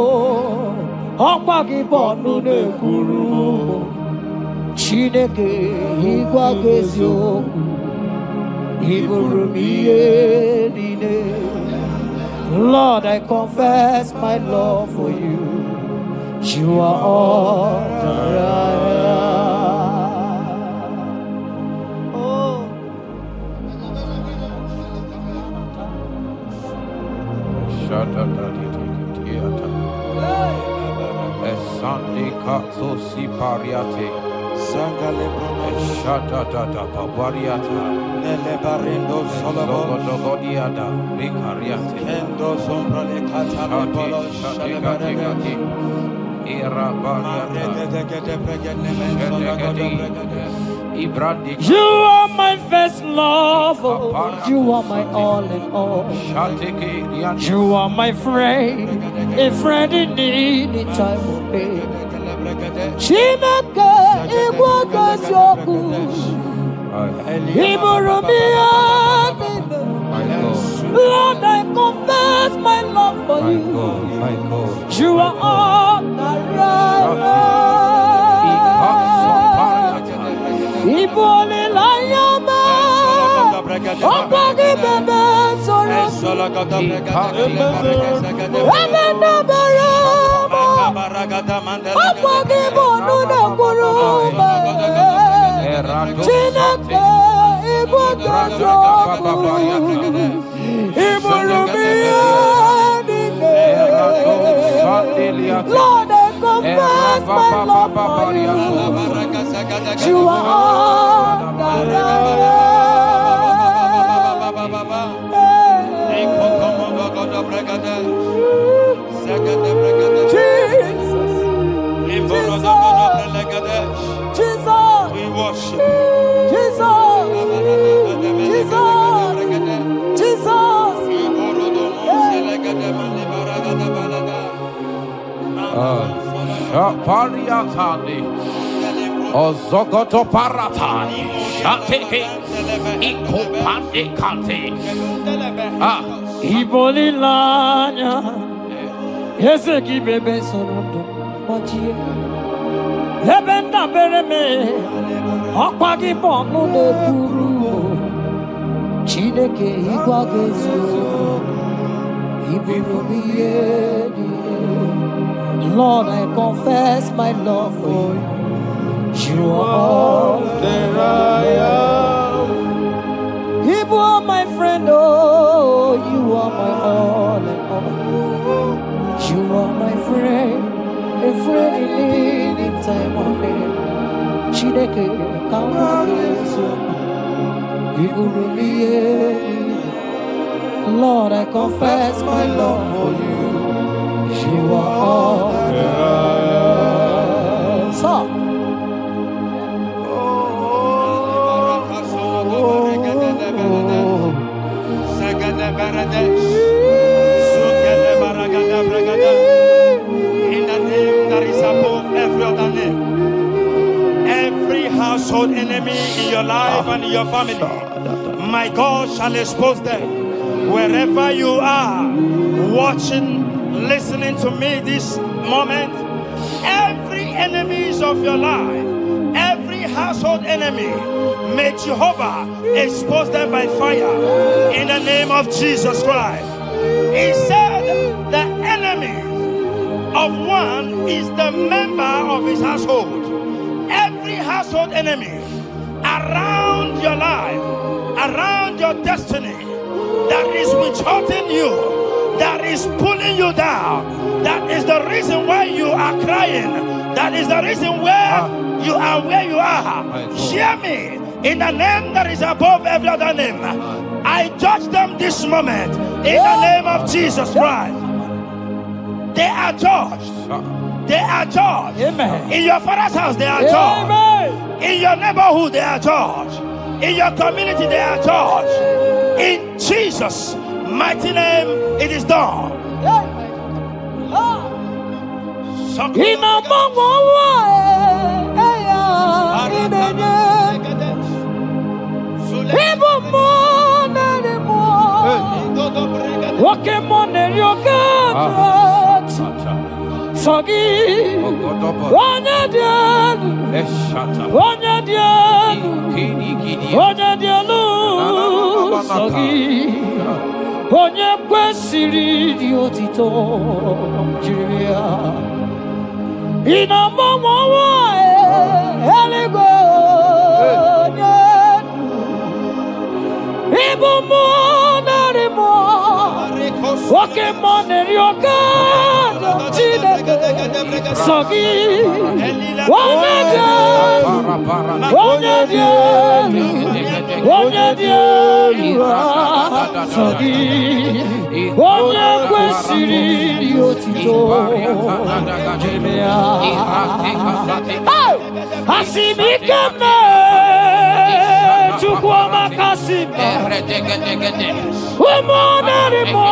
Akwagi bonu ne kurumo. Chineke igwa gezioku. Iburumiyenine. Lord, I confess my love for you. You are all that I am. Oh. You are my first love, you are my all in all. You are my friend, a friend in need in time of pain. Chineke igwagazoku, Iburumiyenine. Lord, I confess my love for you. You are all that I am. Ibole layama, Okwagi bebe soro. Ebenda berema, Okwagi bonu ne kurume. Chineke igwagazoku, Iburumiyenine. Lord, I confess my love for you. You are all that I am. Jesus, Jesus, we worship. Jesus, Jesus, Shapariatani Ozogoto Paratani Shateke Ikopande Kante Ibolilanya Ezeki bebe sonondo Machie Ebenda bereme Akwagi bonu ne kuru Chineke igwagezo. Iburumiyenine. Lord, I confess my love for you. You are all that I am. You are my friend, oh, you are my all and all. You are my friend, a friend in need in time of pain. Chineke igwagezo. Iburumiyenine. Lord, I confess my love for you. You are all that I am. So, in the name that is above every other name, every household enemy in your life and in your family, my God shall expose them. Wherever you are, watching, listening to me this moment, every enemies of your life, every household enemy, may Jehovah expose them by fire in the name of Jesus Christ. He said the enemy of one is the member of his household. Every household enemy around your life, around your destiny, that is withholding you, that is pulling you down, that is the reason why you are crying, that is the reason why you are where you are. Hear me. in the name that is above every other name. I judge them this moment in the name of Jesus Christ. They are judged. They are judged. Amen. In your father's house, they are judged. Amen. In your neighborhood, they are judged. In your community, they are judged. In Jesus' mighty name, it is done. Onye kwesịrị dị otito jiri ya ina mama eluigwe onye ibu mụ narị mụ oke mmụọ na-eri oke Chineke sọ gị onye dị elu onye dị elu onye dị elu sọ gị onye kwesịrị dị otito asị m ike m na-Chukwu ọmakasị m ụmụ narị mụ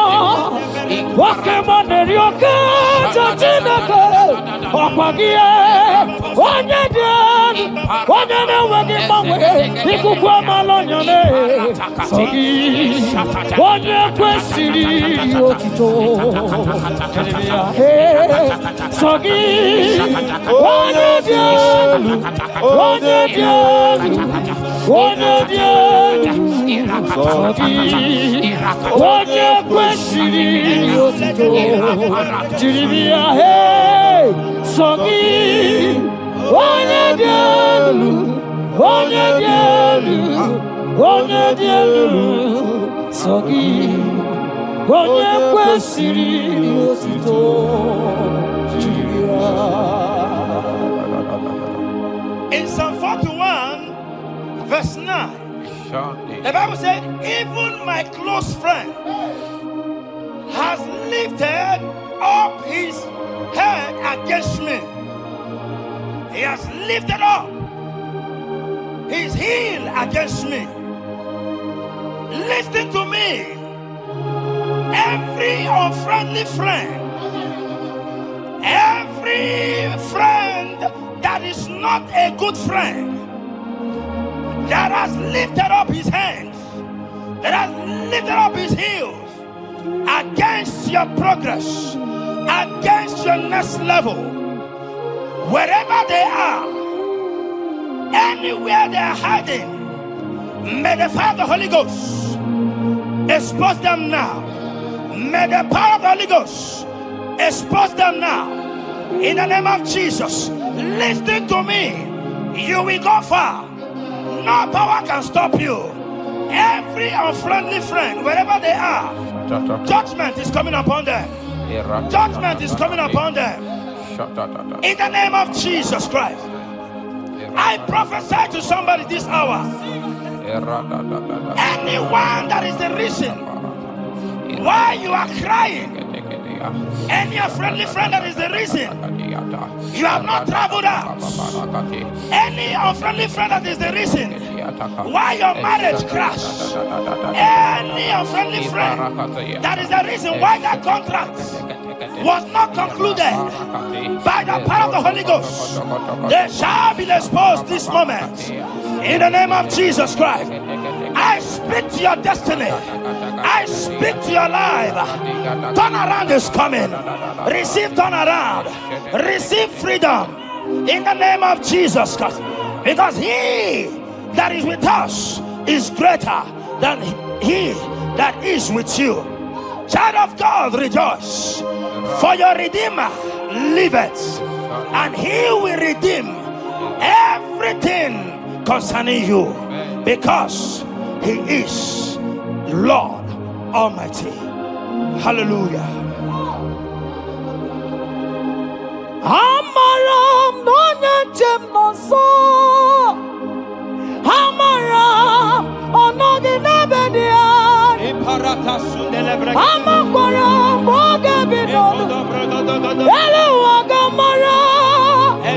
nwoke mụ na-eri oke Chineke ọkwa gị onye dị elu onye na-enweghị mgbanwe ikuku amala onye sọ gị onye kwesịrị otito sọ gị onye dị elu onye dị elu onye dị elu sọ gị onye kwesịrị otito jiri ya sọ gị onye dị elu onye dị elu onye dị elu sọ gị onye kwesịrị otito jiri ya. In Psalm 41 verse 9, the Bible said, even my close friend has lifted up his head against me. He has lifted up his heel against me. Listen to me. Every unfriendly friend, every friend that is not a good friend, that has lifted up his hands, that has lifted up his heels against your progress, against your next level, wherever they are, anywhere they are hiding, may the fire of the Holy Ghost expose them now. May the power of the Holy Ghost expose them now. In the name of Jesus, listen to me. You will go far. No power can stop you. Every unfriendly friend, wherever they are, judgment is coming upon them. Judgment is coming upon them. In the name of Jesus Christ, I prophesy to somebody this hour. Anyone that is the reason why you are crying, any unfriendly friend that is the reason you have not traveled out, any unfriendly friend that is the reason why your marriage crashed, any unfriendly friend that is the reason why that contract was not concluded, by the power of the Holy Ghost, they shall be exposed this moment. In the name of Jesus Christ, I speak to your destiny. I speak to your life. Turnaround is coming. Receive turnaround. Receive freedom. In the name of Jesus Christ. Because he that is with us is greater than he that is with you. Child of God, rejoice. For your Redeemer liveth, and he will redeem everything concerning you, because he is Lord Almighty. Hallelujah. Amaram no nyetem no so. Amaram Amakwara moga bidolo Elu wagamara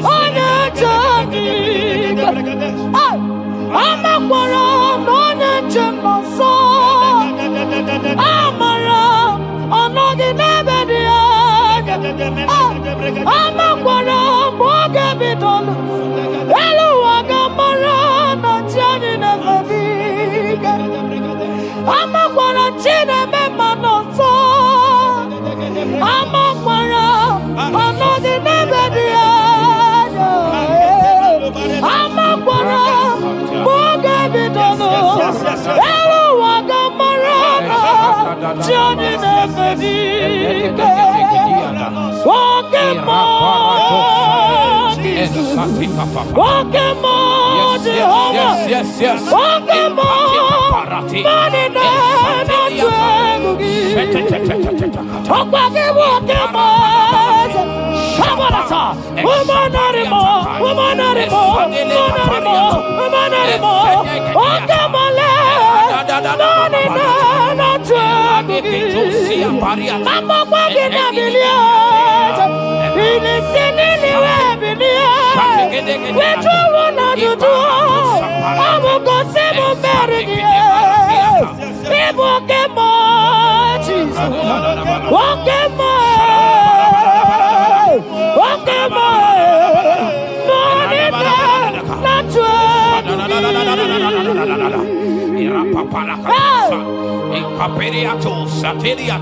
Onye chagi Amakwara Onye chimoso Amara Onogi nebedia Amakwara moga bidolo Elu wagamara Na chagi nebedia Amakwara chine memanoso Amakwara Onogi nebedia Amakwara moga bidolo Elu wagamara Johnny nebedia Walking on Jehovah Walking on Money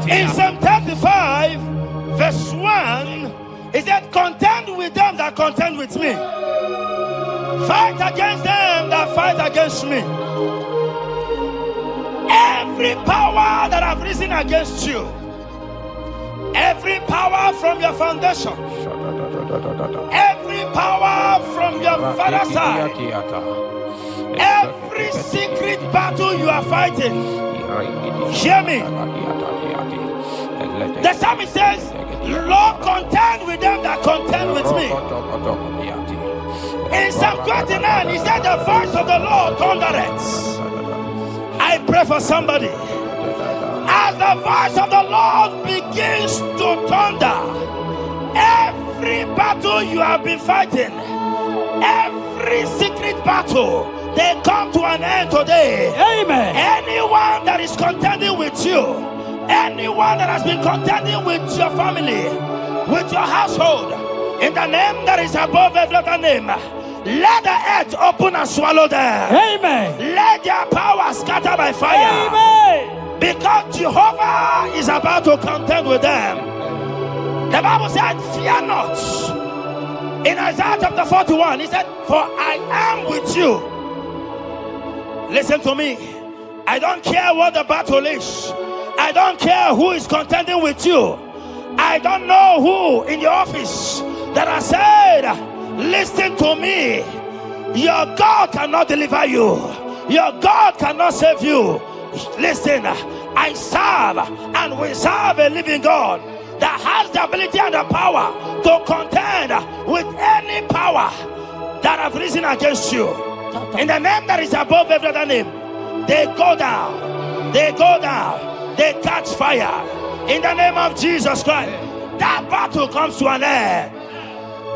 In Psalm 35, verse 1, it said, contend with them that contend with me. Fight against them that fight against me. Every power that have risen against you, every power from your foundation, every power from your father's side, every secret battle you are fighting, hear me. The psalmist says, Lord, contend with them that contend with me. In Psalm 29, he said, the voice of the Lord thundereth. I pray for somebody. As the voice of the Lord begins to thunder, every battle you have been fighting, every secret battle, they come to an end today. Amen. Anyone that is contending with you, anyone that has been contending with your family, with your household, in the name that is above every other name, let the earth open and swallow them. Amen. Let their power scatter by fire. Amen. Because Jehovah is about to contend with them. The Bible said, fear not. In Isaiah chapter 41, he said, for I am with you. Listen to me. I don't care what the battle is. I don't care who is contending with you. I don't know who in your office that has said, listen to me. Your God cannot deliver you. Your God cannot save you. Listen, I serve and we serve a living God that has the ability and the power to contend with any power that have risen against you. In the name that is above every other name, they go down. They go down. They catch fire. In the name of Jesus Christ, that battle comes to an end.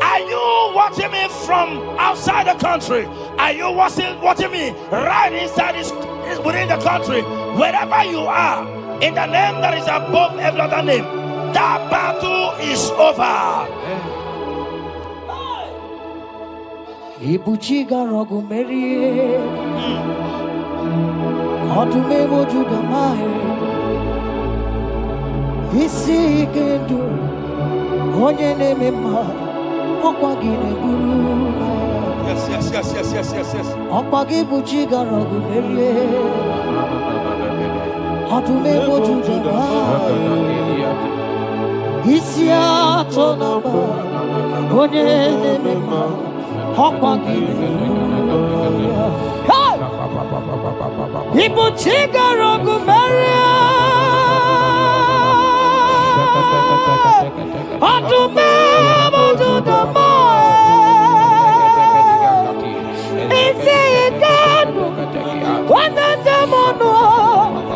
Are you watching me from outside the country? Are you watching me right inside within the country? Wherever you are, in the name that is above every other name, that battle is over. Ibuchiga rogu merie Otume mojuda mae Isi ikendu Onye nemema Okwa gine guru. Yes. Okwa gibuchiga rogu merie Otume mojuda mae Isi atonaba Onye nemema People chiga rogu meria Atume mojuda mae Isi ikanu Wananda mono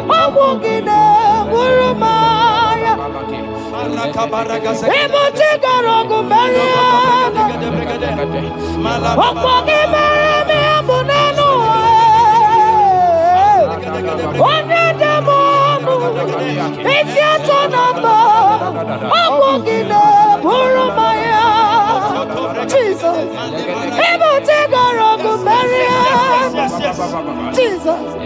Amugine Jesus,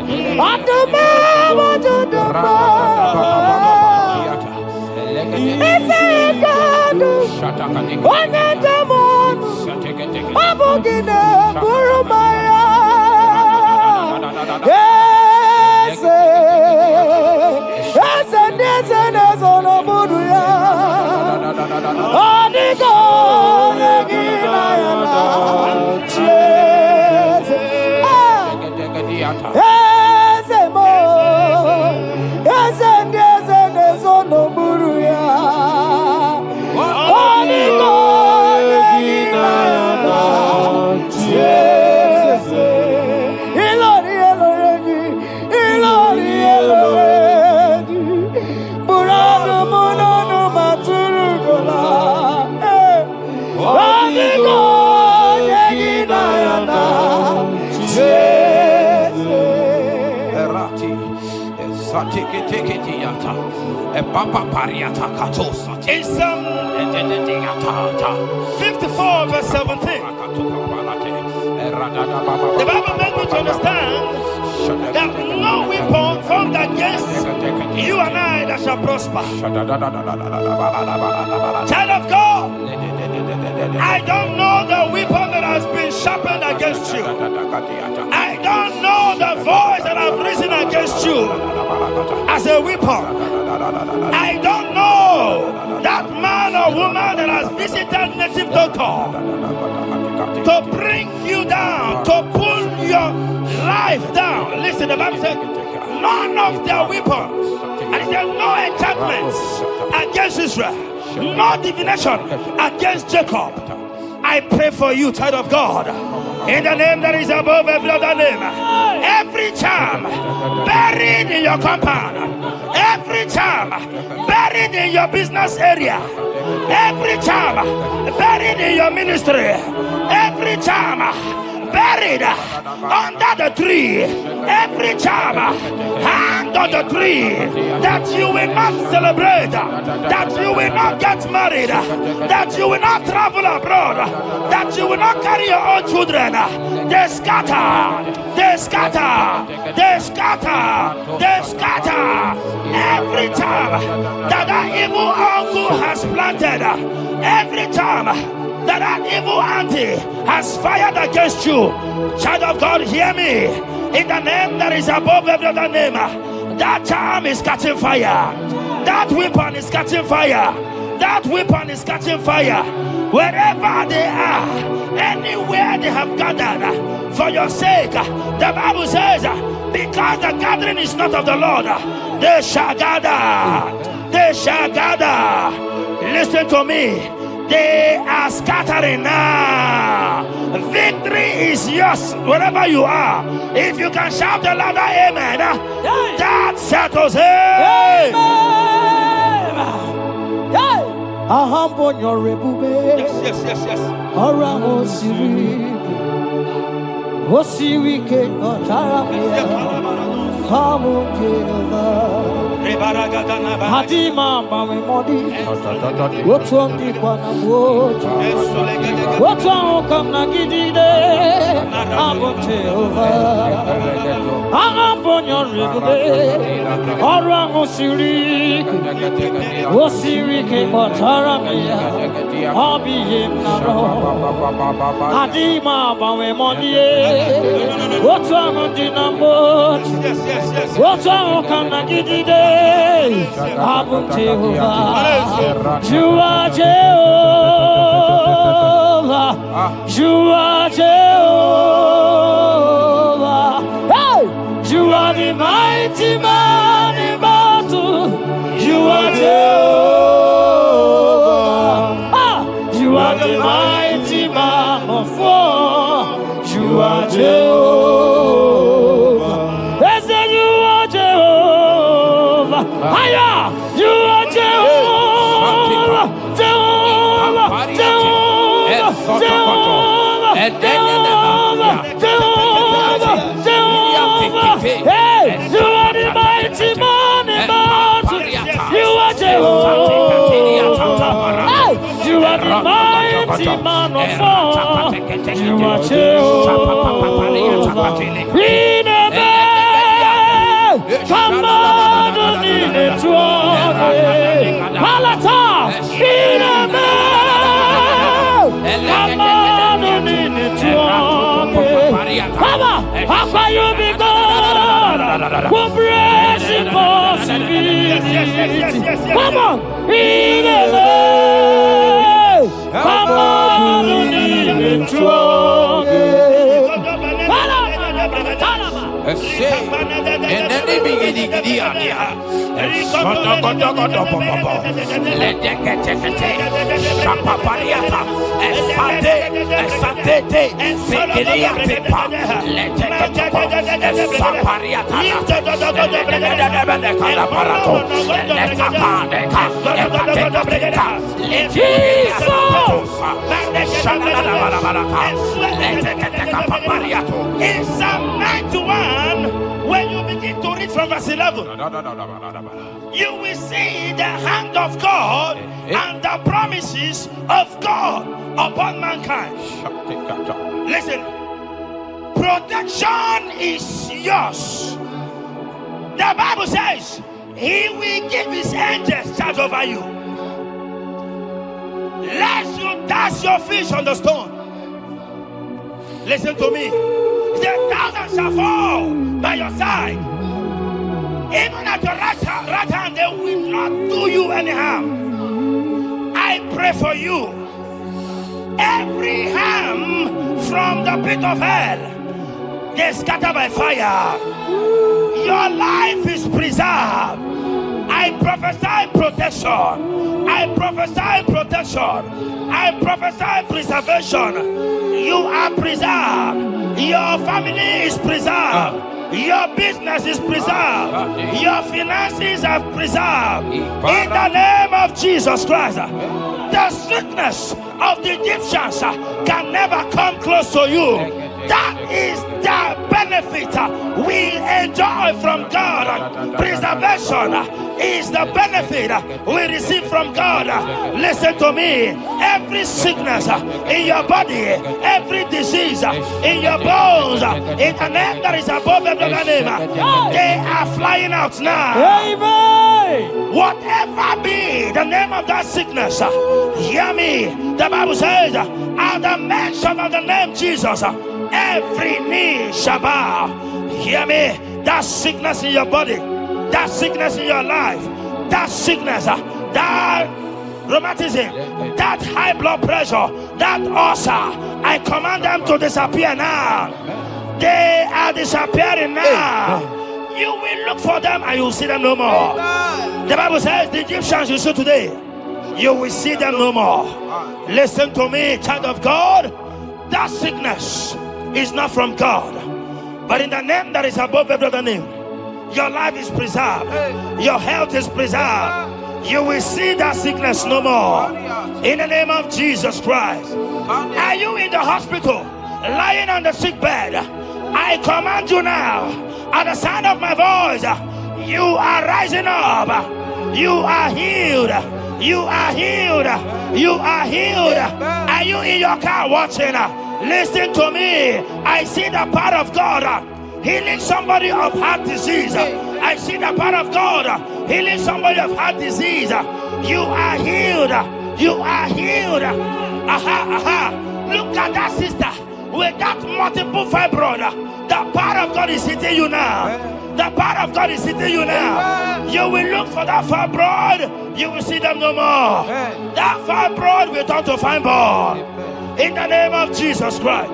In Psalm 54 verse 17, the Bible makes me to understand that no weapon formed against you and I that shall prosper. Child of God, I don't know the weapon that has been sharpened against you. I don't know the voice that has risen against you as a weapon. I don't know that man or woman that has visited native doctor to bring you down, to pull your life down. Listen, the Bible said, none of their weapons, and it says no enchantments against Israel, no divination against Jacob. I pray for you, child of God, in the name that is above every other name. Every charm buried in your compound, every charm buried in your business area, every charm buried in your ministry, every charm buried under the tree, every charm hang on the tree, that you will not celebrate, that you will not get married, that you will not travel abroad, that you will not carry your own children. They scatter, they scatter, they scatter, they scatter. Every time that evil uncle has planted, every time that evil auntie has fired against you, child of God, hear me. In the name that is above every other name, that charm is catching fire. That weapon is catching fire. That weapon is catching fire. Wherever they are, anywhere they have gathered for your sake, the Bible says, because the gathering is not of the Lord, they shall gather. They shall gather. Listen to me. They are scattering now. Victory is yours wherever you are. If you can shout a louder amen, that settles it. Yes. Hadima mami modi, wotundi kwa na wotu, wotu kamna gidide, abote over, agambonyo rigube, orango siri, wosiri ke motaramia, obi naro. Hadima mami modi, wotu amundi na wotu, wotu kamna gidide. Abum Jehovah, you are Jehovah, you are Jehovah. Hey, you are the mighty man in battle. You are Jehovah. You are the mighty man of war. You are Jehovah. They say you are Jehovah. Aya, you are Jehovah. Hey, you are the mighty man in battle. You are Jehovah. Hey, you are the mighty man of war. You are Jehovah. In a come on, in the throne. Palata, in a come on, in the throne. Papa, how can you be God? Who breaks impossibility? Come on, in a come on, in the throne. And then they begin to get in Psalm 91, when you begin to read from verse 11, you will see the hand of God and the promises of God upon mankind. Listen, protection is yours. The Bible says He will give His angels charge over you, lest you dash your fish on the stone. Listen to me. The thousands shall fall by your side, even at your right hand, they will not do you any harm. I pray for you. Every harm from the pit of hell, they scatter by fire. Your life is preserved. I prophesy protection. I prophesy protection. I prophesy preservation. You are preserved. Your family is preserved. Your business is preserved. Your finances are preserved. In the name of Jesus Christ. The sickness of the Egyptians can never come close to you. That is the benefit we enjoy from God. Preservation is the benefit we receive from God. Listen to me. Every sickness in your body, every disease in your bones, in the name that is above every name, they are flying out now. Amen. Whatever be the name of that sickness, hear me. The Bible says, at the mention of the name Jesus, every knee shall bow. Hear me. That sickness in your body, that sickness in your life, that sickness, that rheumatism, that high blood pressure, that ulcer, I command them to disappear now. They are disappearing now. You will look for them and you will see them no more. The Bible says the Egyptians you see today, you will see them no more. Listen to me, child of God. That sickness is not from God, but in the name that is above every other name, your life is preserved. Your health is preserved. You will see that sickness no more. In the name of Jesus Christ. Are you in the hospital, lying on the sick bed? I command you now, at the sound of my voice, you are rising up. You are healed. You are healed. You are healed. Are you in your car watching? Listen to me. I see the power of God healing somebody of heart disease. I see the power of God healing somebody of heart disease. You are healed. You are healed. Look at that sister with that multiple fibroid. The power of God is hitting you now. The power of God is hitting you now. You will look for that fibroid. You will see them no more. That fibroid will turn to fibroid. In the name of Jesus Christ.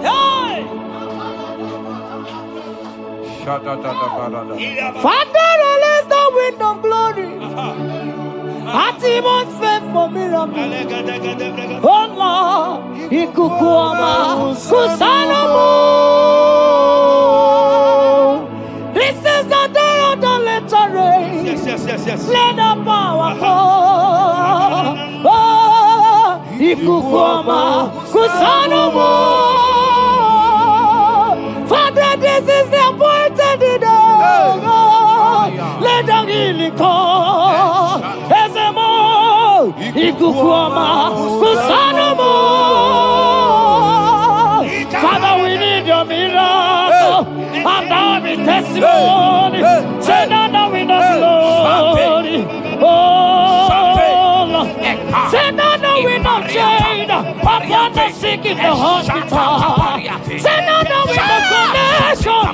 Hey! Father, release the wind of glory. Atimo's faith for miracle. Oh Lord, Ikukuama, Kusanomo. This is the day of the letter rain. Yes. Let the power come. Oh, Ikukuama, Kusanomo. Father, this is the Miliko, Ezemo, Ikukuoma, Kusanomo. Father, we need your miracle, and now we testimony. Say now we know glory. Oh, Lord. Say now we know shade upon the sick in the hospital. Say now we know connection,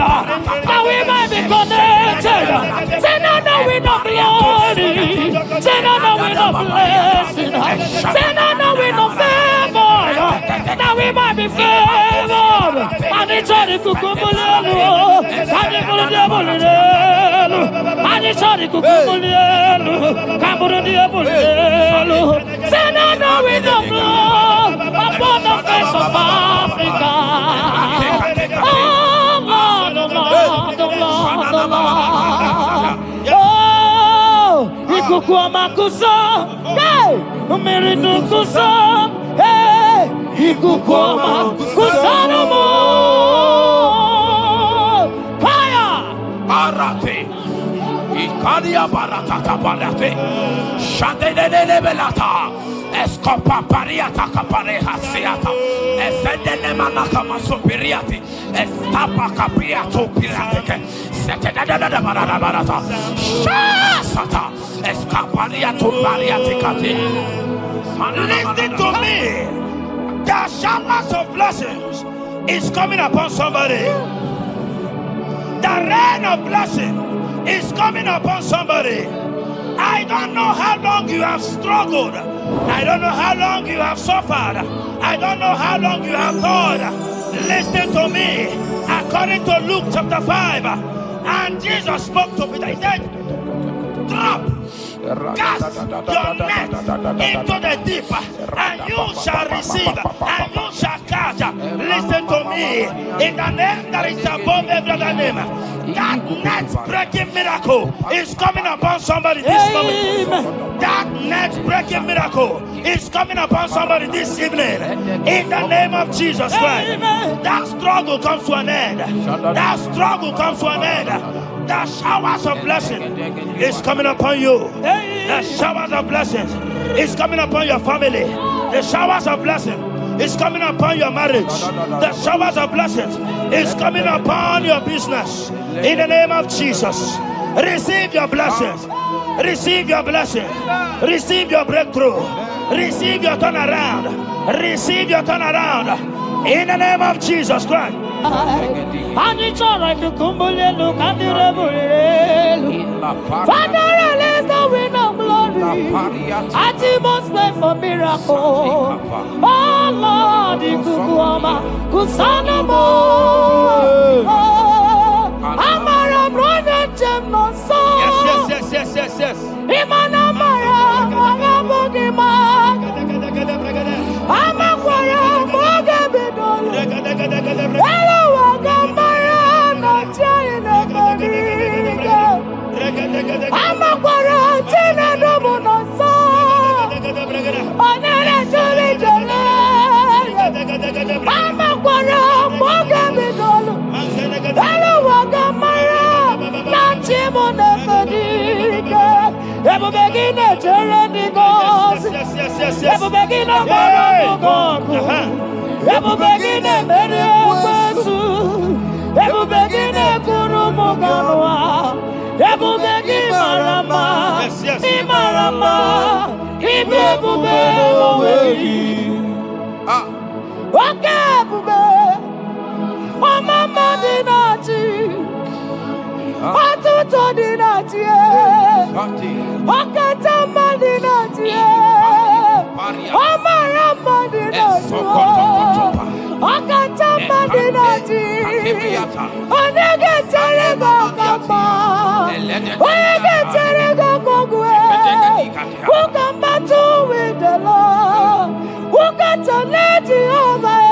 that we might be connected. Say now we know glory. Say now we know blessing. Say now we know favor, that we might be favored. And it's all the kukumulelu, and the bullet, and it's all the kukumulelu, Kaburu. Say now we know blood upon the face of Africa. Oh Lord, oh Lord, oh Lord, oh Lord. Oh, Ikukuama kuso, hey, Umiridu kuso, hey, Ikukuama kusanomo. Fire! Arate. Ikadia baratata barate. Shadene belata. Escopa pariata capareha seata. Efendene manaka masopiriati. Estapa capriato pirateke. Setedada barata. Shasata. Escapariato bariaticati. Listen to me. The showers of blessings is coming upon somebody. The rain of blessing is coming upon somebody. I don't know how long you have struggled. I don't know how long you have suffered. I don't know how long you have thought. Listen to me. According to Luke chapter 5, and Jesus spoke to Peter. He said, drop, cast your net into the deep, and you shall receive, and you shall catch. Listen to me. In the name that is above every other name, that net breaking miracle is coming upon somebody this moment. That net breaking miracle is coming upon somebody this evening. In the name of Jesus Christ. That struggle comes to an end. That struggle comes to an end. The showers of blessing is coming upon you. The showers of blessings is coming upon your family. The showers of blessing is coming upon your marriage. The showers of blessings is coming upon your business. In the name of Jesus, receive your blessings. Receive your blessings. Receive your breakthrough. Receive your turnaround. Receive your turnaround. In the name of Jesus Christ. And it's all right to kumbulelu kandirabulelu. Father, release the wind of glory. At the most pray for miracle. Oh Lord, Ikukuama, Kusanamo. Amara brother Jemno so. Yes. Imana Mara, Magabogima. Amakwara, Mogabidol. Hello, Wagamara, not China, Moniga. Amakwara, Tina Domono so. Onera Jolly Jolly. Amakwara, Mogabidol. Hello, Wagamara, not Chimona Moniga. Ever begin a journey goes. Ever begin a God. Ever begin a Mediasu. Ever begin a Kurumoganoa. Ever begin Marama. Imarama. Ibebube. Okay, Bube. Oh, Mama Dinati. Atuto Dinati. Okatama Dinati. Omarama Dinati. Okatama Dinati. Onegeterego Kapa. Onegeterego Kogwe. Who can battle with the Lord? Who can turn Jehovah?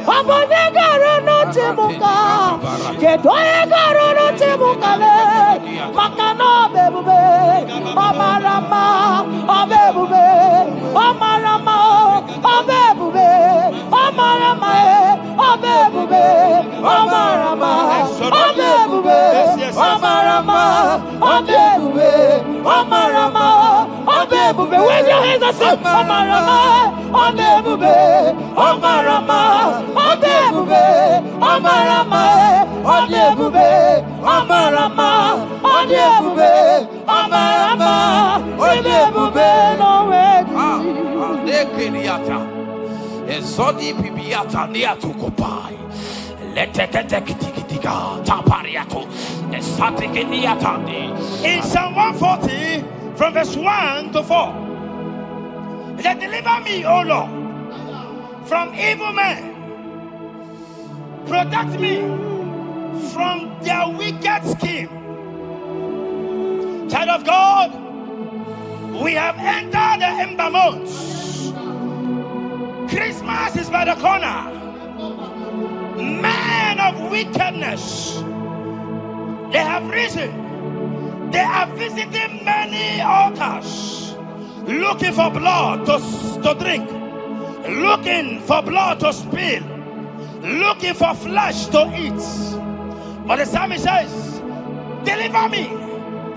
Abonegaro no Timuka. Kedoegaro no Timukale. Makano bebube. Omarama. Obebube. Omarama. Obebube. Omarama. Obebube. Omarama. Obebube. Omarama. Obebube. say, Omarama, Odebube, Omarama, Odebube, Omarama, Odebube, Omarama, Odebube, Omarama, Odebube, no way. Ezodi pibiata niatu kopai. Leteketekitikitika tapariato. Esatikiniatandi. In Psalm 140, from verse 1 to 4. Let deliver me, O Lord, from evil men. Protect me from their wicked scheme. Child of God, we have entered the ember months. Christmas is by the corner. Men of wickedness, they have risen. They are visiting many altars, looking for blood to drink, looking for blood to spill, looking for flesh to eat. But the psalmist says, deliver me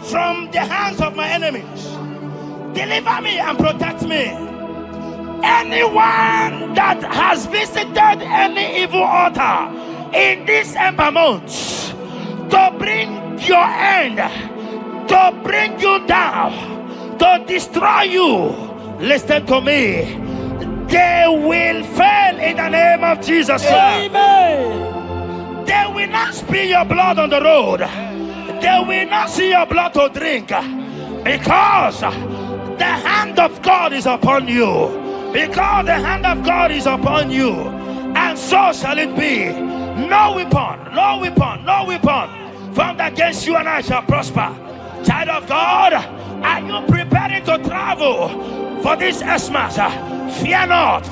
from the hands of my enemies. Deliver me and protect me. Anyone that has visited any evil altar in this ember month to bring your end, to bring you down, to destroy you, listen to me, they will fail in the name of Jesus. Amen. They will not spill your blood on the road. They will not see your blood to drink, because the hand of God is upon you. Because the hand of God is upon you, and so shall it be. No weapon formed against you and I shall prosper. Child of God, are you preparing to travel for this Xmas? Fear not.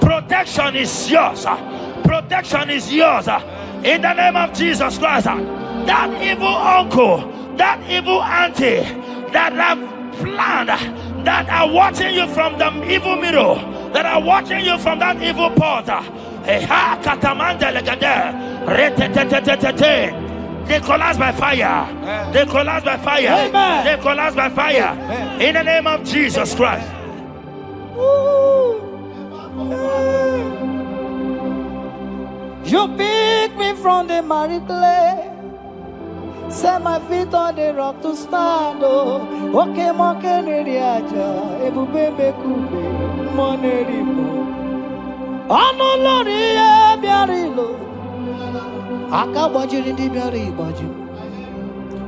Protection is yours. Protection is yours. In the name of Jesus Christ. That evil uncle, that evil auntie that have planned, that are watching you from the evil mirror, that are watching you from that evil portal, they collapse by fire. They collapse by fire. Amen. They collapse by fire. In the name of Jesus Christ. You pick me from the miry clay, set my feet on the rock to stand. Oh, okay, moke neriaja, ebube bekube, monerimo. Ano lori e biarilo, aka bajiri di biari baju.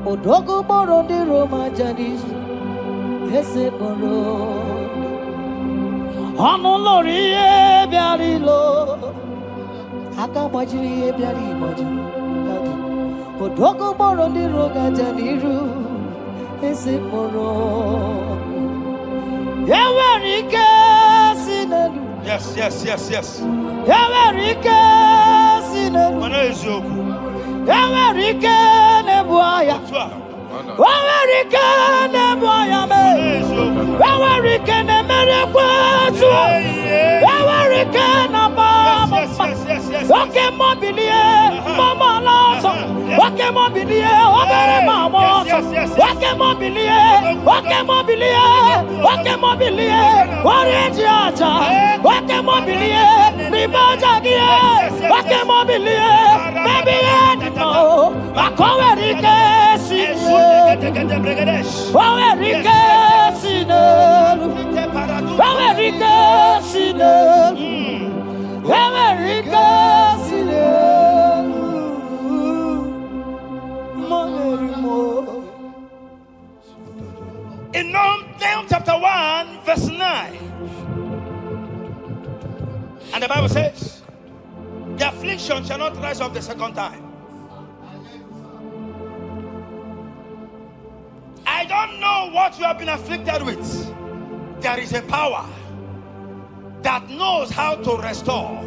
Odogo boro di Roma jadis, ese boro. Ano lori e biarilo, aka bajiri e biari baju. Odogo boro di roga janiru, ese boro. Yawarike sinelu. Yes. Yawarike sinelu. Yawarike nebuaya. Yawarike nebuaya me. Yawarike nemerekwetu. Yawarike nabama. Wake mobilie, mama loso. Wake mobilie, obere mama. Wake mobilie, oreji aja. Wake mobilie, ribajagie. Wake mobilie, baby no. Akowerike sine. Akowerike sine. Akowerike sine. Akowerike sine. In Nahum chapter 1, verse 9, and the Bible says, the affliction shall not rise up the second time. I don't know what you have been afflicted with. There is a power that knows how to restore,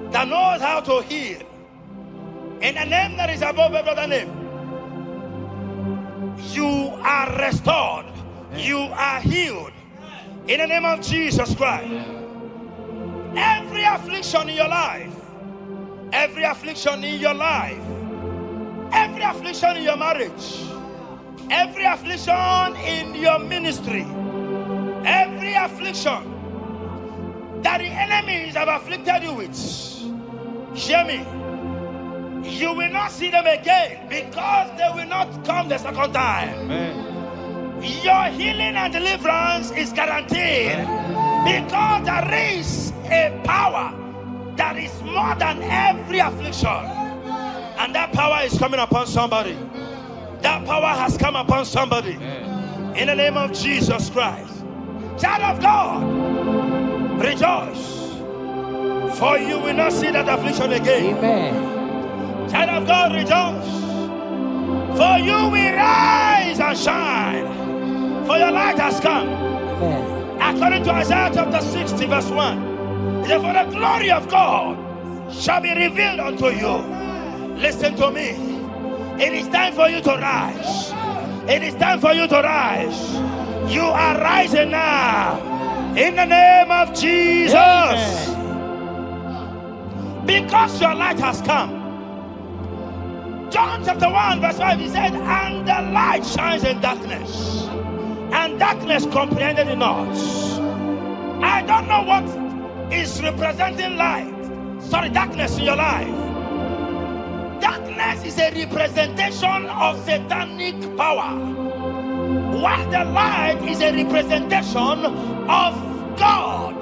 that knows how to heal. In the name that is above every other name, you are restored. You are healed. In the name of Jesus Christ. Every affliction in your life, every affliction in your life, every affliction in your marriage, every affliction in your ministry, Every affliction that the enemies have afflicted you with, hear me, you will not see them again because they will not come the second time. Amen. Your healing and deliverance is guaranteed because there is a power that is more than every affliction, and that power is coming upon somebody. That power has come upon somebody. In the name of Jesus Christ. Child of God, rejoice, for you will not see that affliction again. Amen. Child of God, rejoice, for you will rise and shine, for your light has come. Amen. According to Isaiah chapter 60 verse 1, it says, for the glory of God shall be revealed unto you. Listen to me. It is time for you to rise. It is time for you to rise. You are rising now. In the name of Jesus. Amen. Because your light has come. John chapter 1 verse 5, he said, and the light shines in darkness, and darkness comprehended it not. I don't know what is representing light. Sorry, darkness in your life. Darkness is a representation of satanic power, while the light is a representation of God.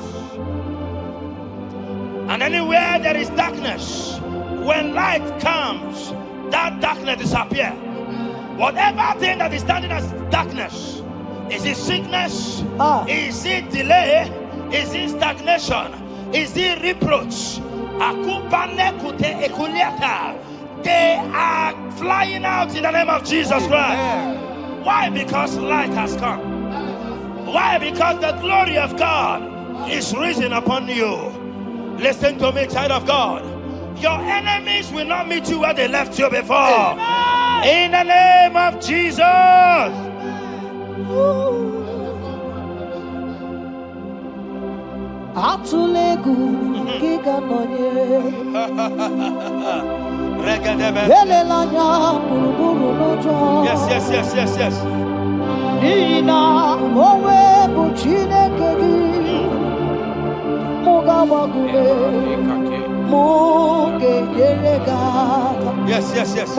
And anywhere there is darkness, when light comes, that darkness disappears. Whatever thing that is standing as darkness, is it sickness? Is it delay? Is it stagnation? Is it reproach? They are flying out in the name of Jesus Christ. Why? Because light has come. Why? Because the glory of God is risen upon you. Listen to me, child of God. Your enemies will not meet you where they left you before. Amen. In the name of Jesus. Yes. Yes.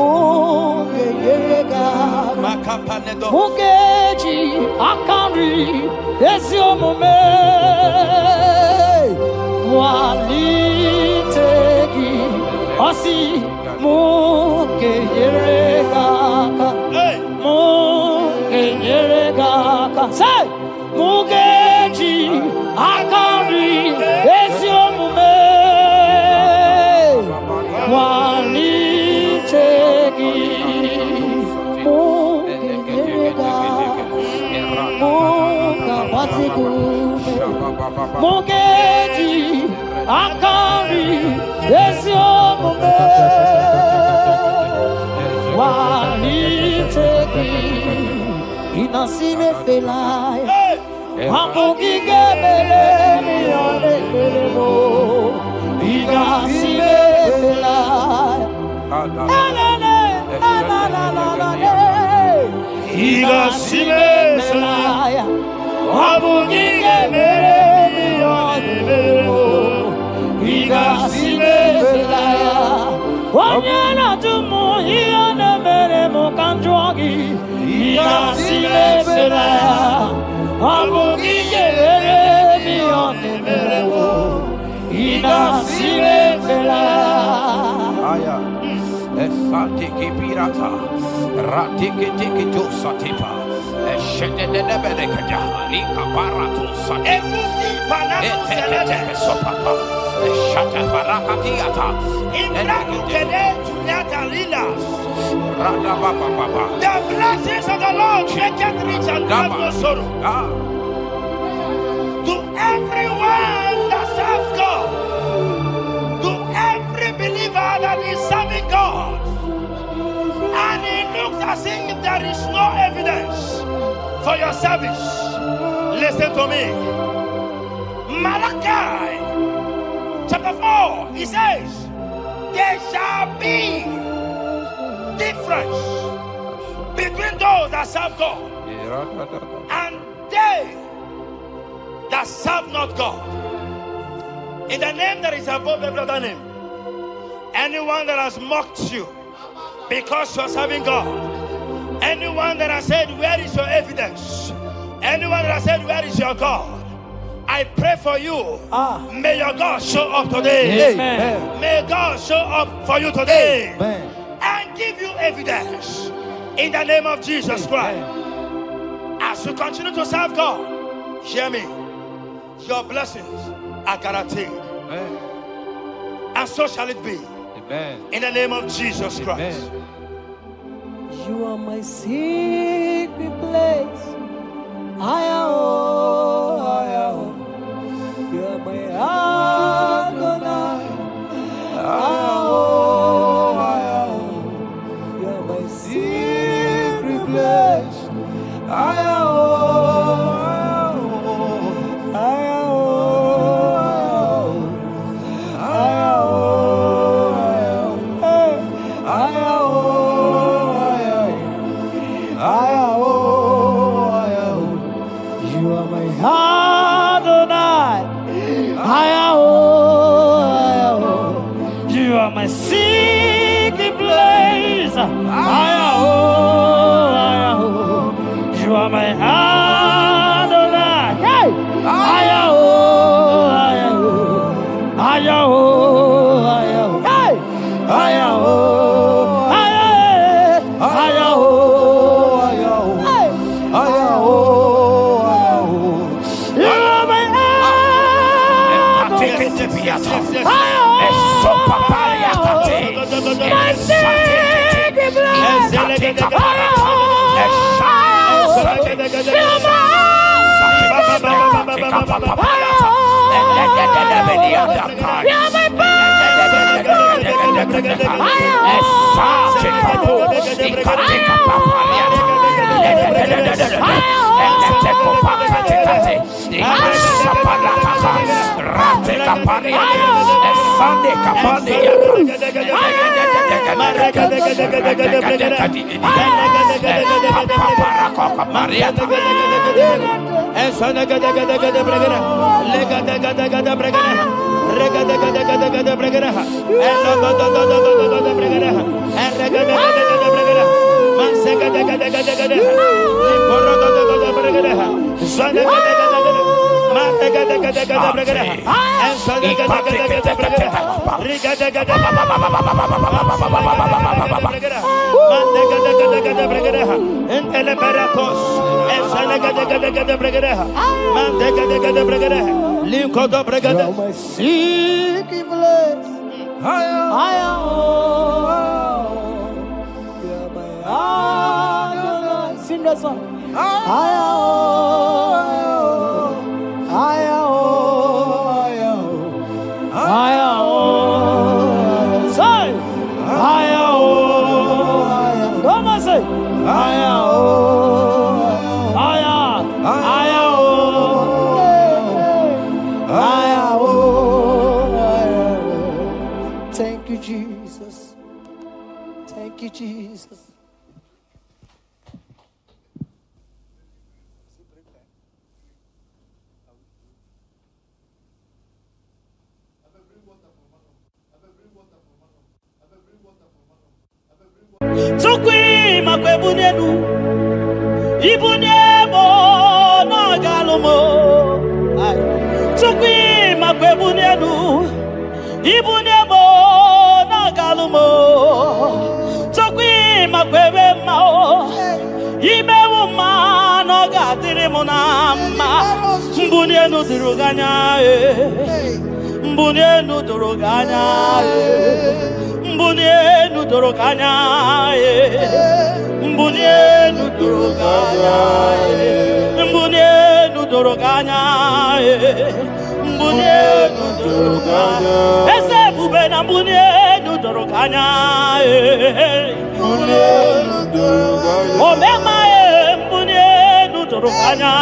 Mugeji akari esiomume walitegi osi mugeyeregaka say mugeji akari esiomume walitegi Mugeji akari esiomume walitegi inasime felai wambugige melemi olelemo inasime felai Inasime felai wambugige melemi olelemo inasime felai Wanyana tumu hiane mere mukanjwagi inasime felaya wambugige melemi olelemo inasime felaya Esatiki pirata, ratiki tiki tu satipa, eshenene benekada, lika paratu satipa, ete sopapa, eshata barakatiata, Imbraku kele tunyata lilas. rada baba. The blessings of the Lord make it rich and add no sorrow. To everyone that serves God, to every believer that is serving God, and it looks as if there is no evidence for your service, listen to me. Malachi chapter 4, he says, there shall be difference between those that serve God and they that serve not God. In the name that is above every other name. Anyone that has mocked you because you are serving God. Anyone that has said, where is your evidence? Anyone that has said, where is your God? I pray for you. May your God show up today. Amen. May God show up for you today. Amen. And give you evidence in the name of Jesus Christ. As you continue to serve God, hear me. Your blessings are guaranteed. Amen. And so shall it be. Amen. In the name of Jesus Christ. Amen. You are my secret place. I am. You are my Adonai. I am. You are my secret place. I am. My secret place, you are my Adonai. Hey, Sing that song. Thank you, Jesus. Thank you, Jesus. Tukwi makwebunenu ibunemo na galumo. Tukwi makwebunenu ibunemo na galumo. Tukwi makwebemao imeuma no gatirimu na ma. Mbunenu duruganya mbunenu duruganya mbunenu duruganya mbunenu duruganya mbunenu duruganya mbunenu duruganya ese bube na mbunenu duruganya mbunenu duruganya omema mbunenu duruganya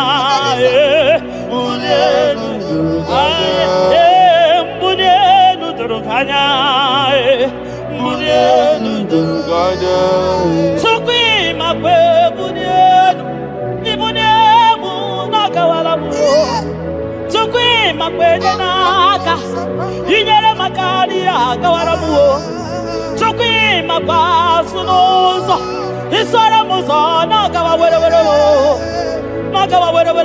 mbunenu duruganya mbunenu duruganya mbunenu duruganya sukwi makwe mbunenu ibunemu nakawala mu Tunoso, Isara Musa, Nagawa, whatever. Nagawa, whatever.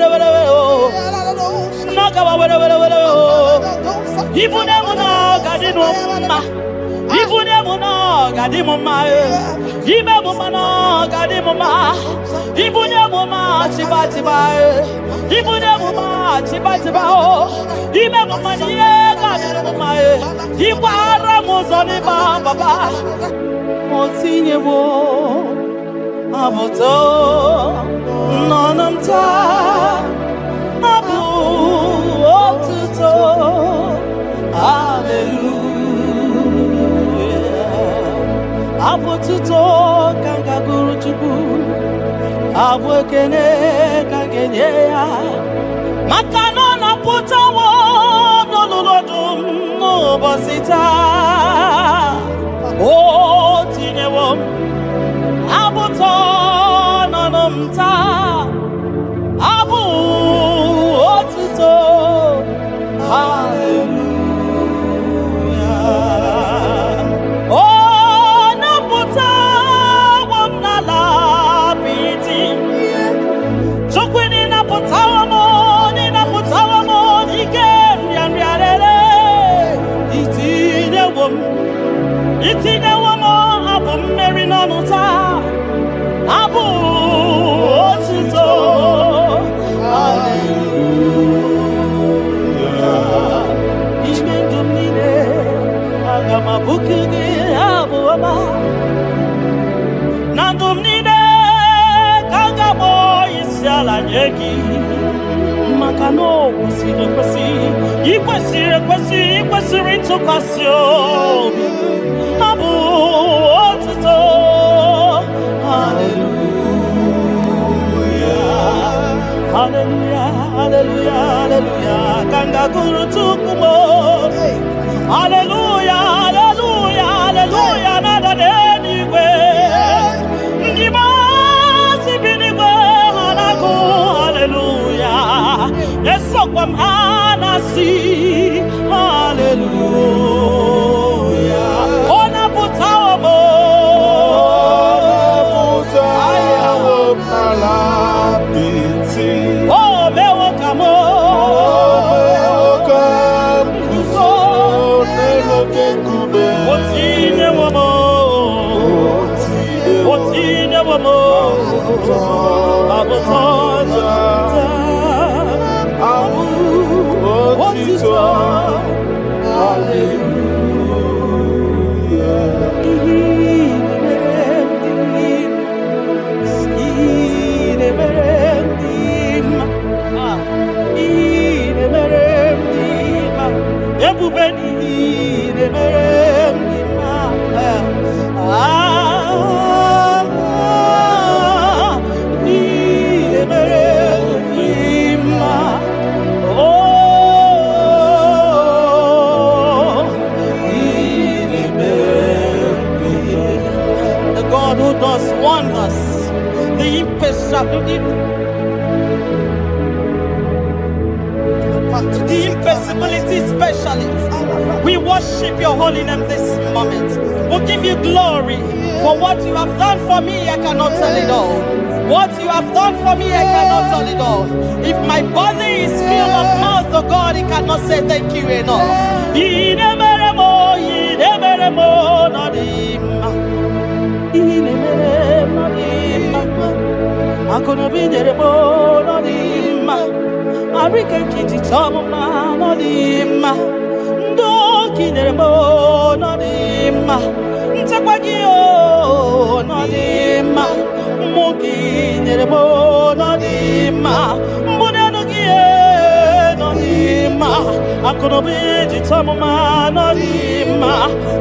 Nagawa, whatever. Ibunamuna, Gadinoma. Ibunamuna, Gadimoma. Ibamana, Gadimoma. Ibunamuma, Chibatiba. Ibunamuma, Chibatiba. Ibamania, Gadimoma. Ibara Muzaniba, Baba. Motinyewo, Abuto, Nonamta, Abu, Otuto, Hallelujah. Abututo, Kangaguru Chubu, Abukene, Kangeneya, Makanona Putawo, Nolodum, no Bosita. Oh, Tinewom, Abuton Onumta, Abu Otuto, Hallelujah. Oh, Nabuta, Wamnala, Piti, Chokwini Naputawamo, Ikem, Yamyarele, Itinewom. It's in a woman, Abu Mary Nanuta, Abu Otito, Hallelujah. Ishmen Dumine, Agamabuki, Abu Aba Nandumnine, Kangabo, Isala Yeki, Makano, Ikwesi, into Casio. Abu Otito, Hallelujah, Hallelujah, Hallelujah, Hallelujah, Kangaguru Tukumo, Hallelujah, Hallelujah, Hallelujah, nada anywhere, Nimasi Biniwe, Hanaku, Hallelujah, yes, so come Anasi, Hallelujah. Oh, welcome, the impossibility specialist. We worship your holy name this moment. We'll give you glory for what you have done for me. I cannot tell it all. What you have done for me, I cannot tell it all. If my body is filled of mouth of God, it cannot say thank you enough. I'm gonna be there, Arika kiti tama no dima, doki neremo no dima, ntakwagio no dima, moki neremo no dima, mbunenugie no dima, akonobi tama no dima,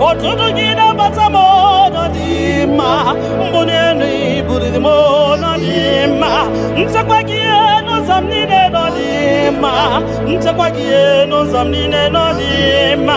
otudugina batamo no dima, mbunenu buridimo no dima, ntakwagio no zamnine no dima, ntakwagie no zamnine no dima.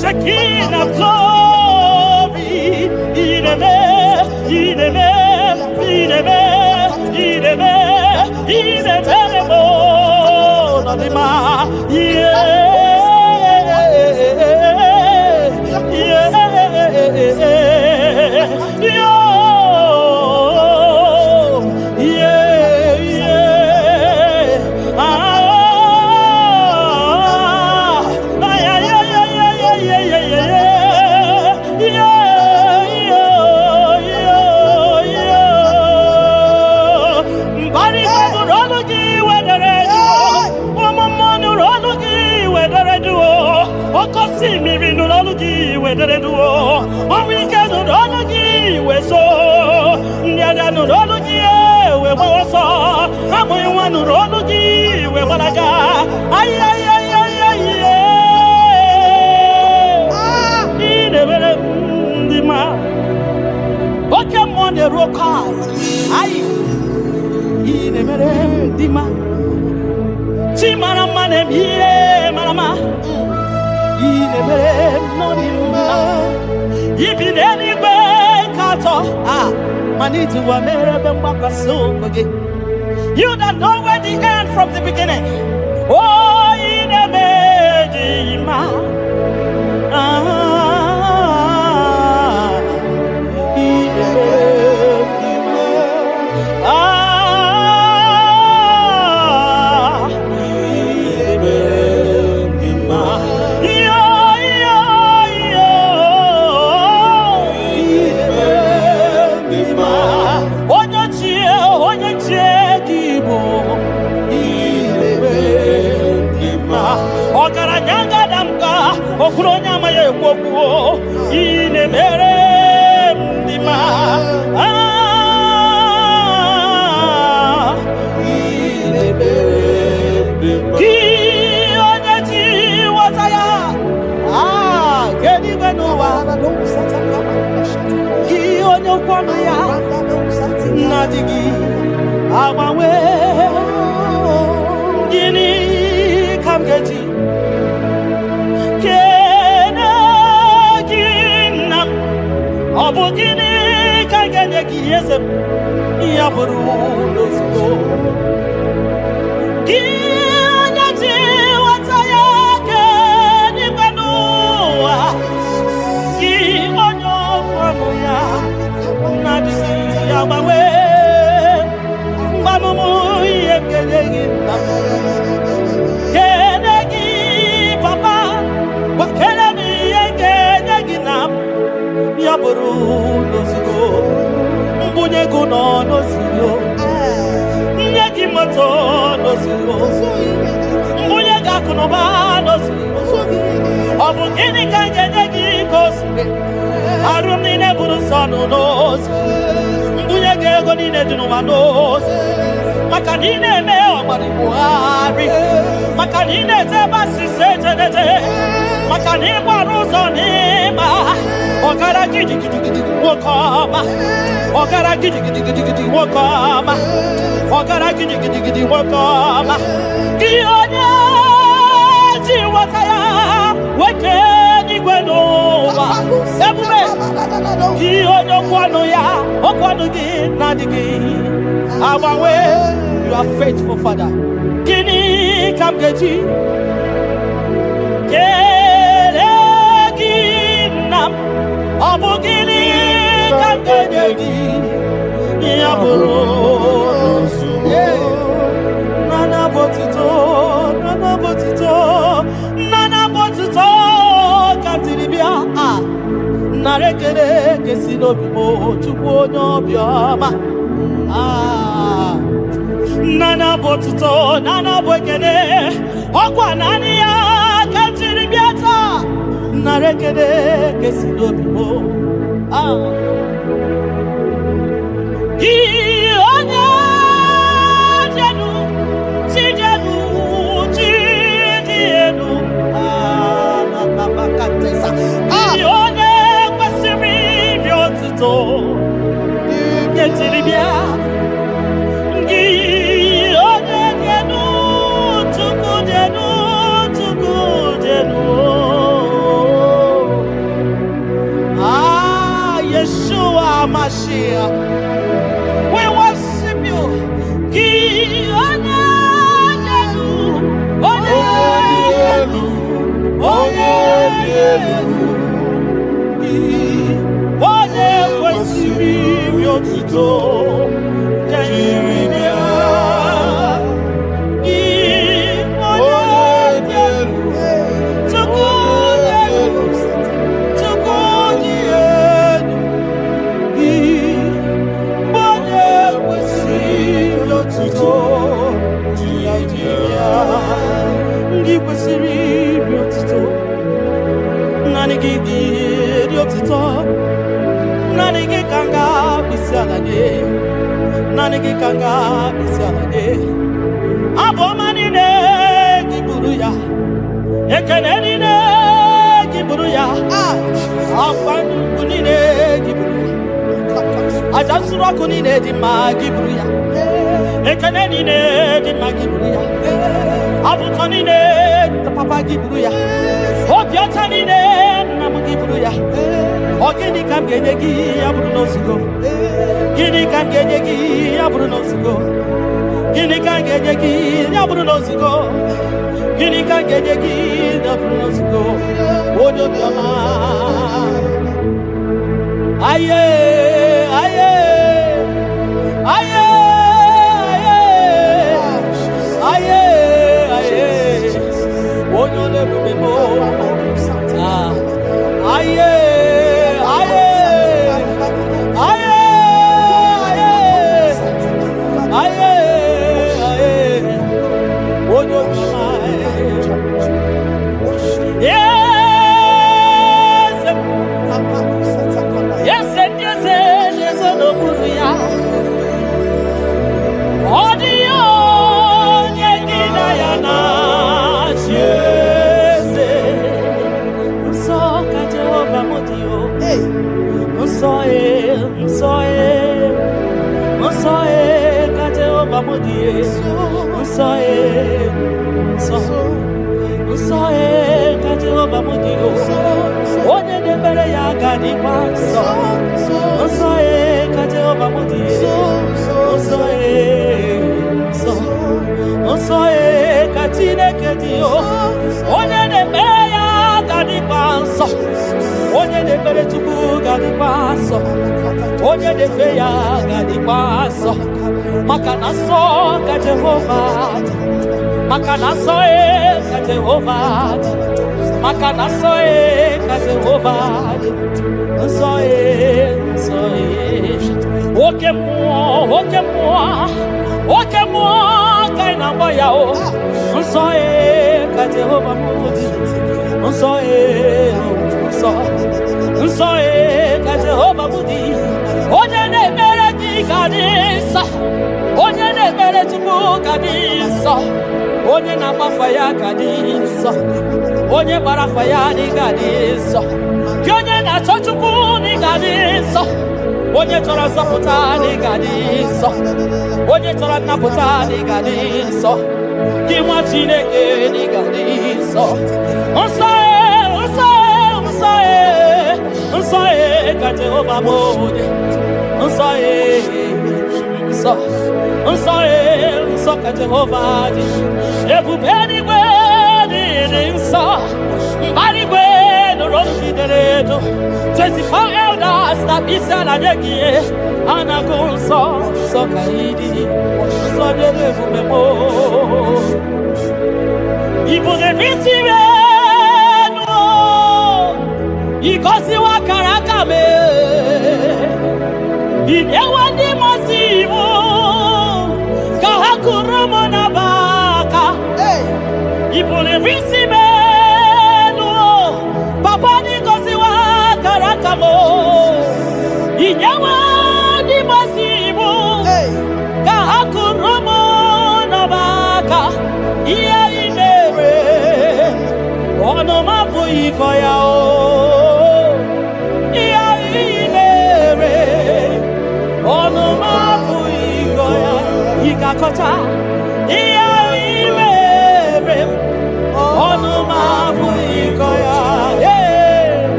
Shekinah glory, Ideme, You that know where the end from the beginning. Oh, you are faithful, Father. Kini kamgeji, keleginam, obugini kamgeji, yaburo, nana botito, katiribia, narekere kesinobibo, chukwonyo bioma. Nana botuto, nana boekene, okwa nani ya kantiri biata, narekene kesido bibo. Ionye jenu, chidienu, bakatesa. Ionye kwasiri biotuto, kantiri biata. Tuku denu.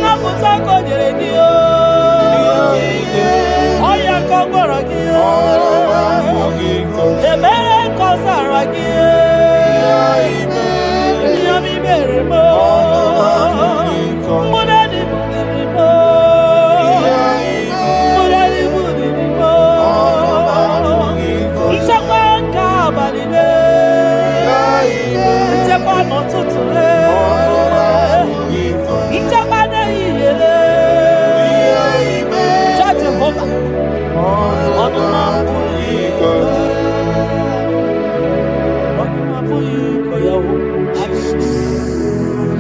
Naputa ko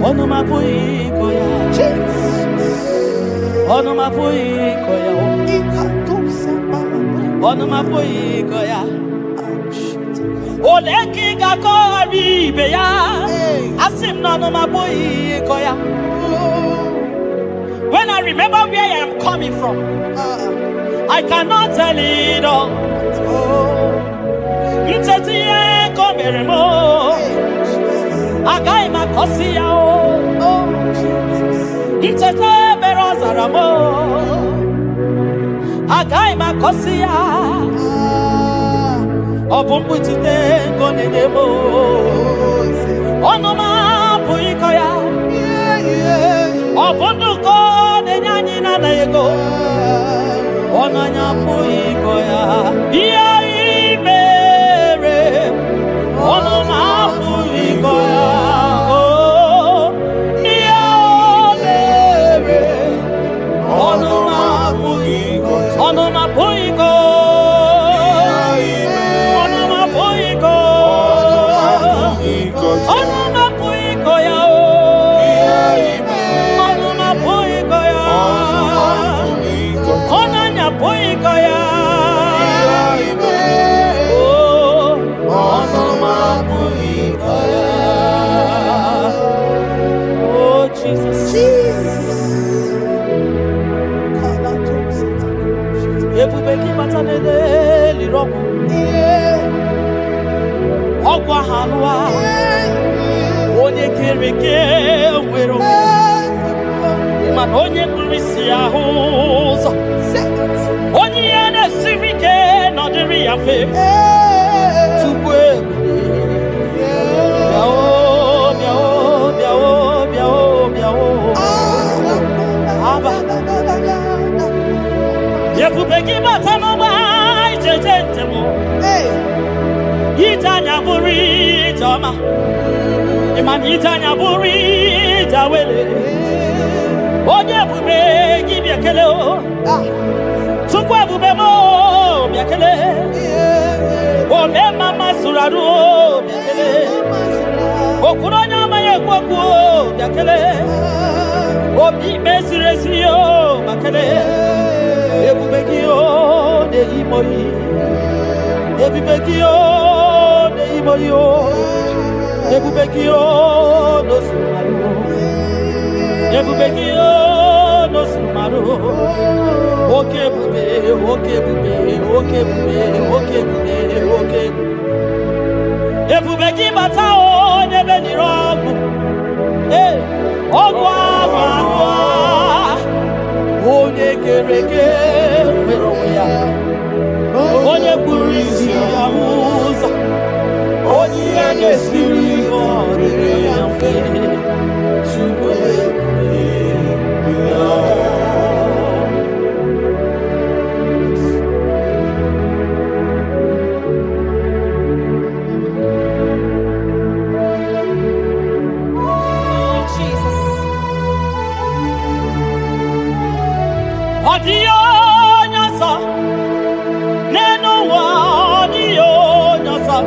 Onomapoikoya. Onomapoikoya. Onomapoikoya. Oleki gakori beya. Asim nonomapoikoya. When I remember where I am coming from, I cannot tell it all. Mtetiye komeremo. Agai makosia o. Mtete berozaramo. Agai makosia. Obumbu tite konenemo. Onoma puikoya. Obundu konenyanyi na ego. Onanya puikoya. Iya imere. Onoma puikoya. Oh, iya imere. Onoma puikoya. Onoma puikoya. Ebubeki batanele lirobo. Ogwa halwa. Onye kereke wero. Man onye kurisi ahuzo. Onye ene sirike no diri afe. Tukwe. Biao. Aba. Yekubeki batano mai jejentemo. Itanya buri jama. Iman itanya buri jawele. Onye bube gibiakele o. Tukwe bube mo biakele. Ome mama suradu biakele. Okuronya maye kwaku biakele. Obi mesiresiyo makele. Ebubekio de imoyi. Ebubekio de imoyo. Ebubekio no sumaru. Ebubekio no sumaru. Okebube. Ebubeki batao nebe nirogu. Ogwa. Onye kereke meroya. Onye kurisi amuza. Onye agesiri odere afe. Chukwe. Adio nyasa, neno wa adio nyasa,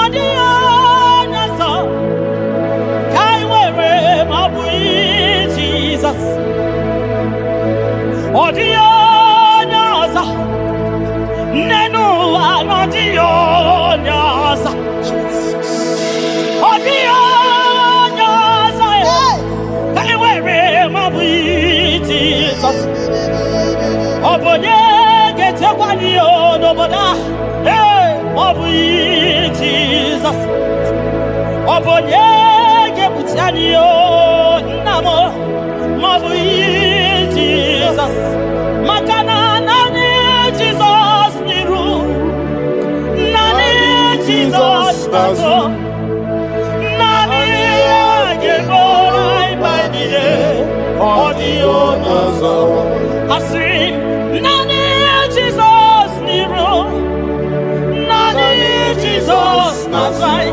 adio nyasa, kai wewe mabui Jesus, adio nyasa, neno wa adio nyasa, adio. Jesus, Obonye gete kwani onoboda, Obu Jesus, Obonye gebutiani namo, Obu Jesus, Makana nani Jesus niru, nani Jesus nazo, nani agebora ibaidie. Audio nazo, Asi, nani Jesus niru, nani Jesus nazai,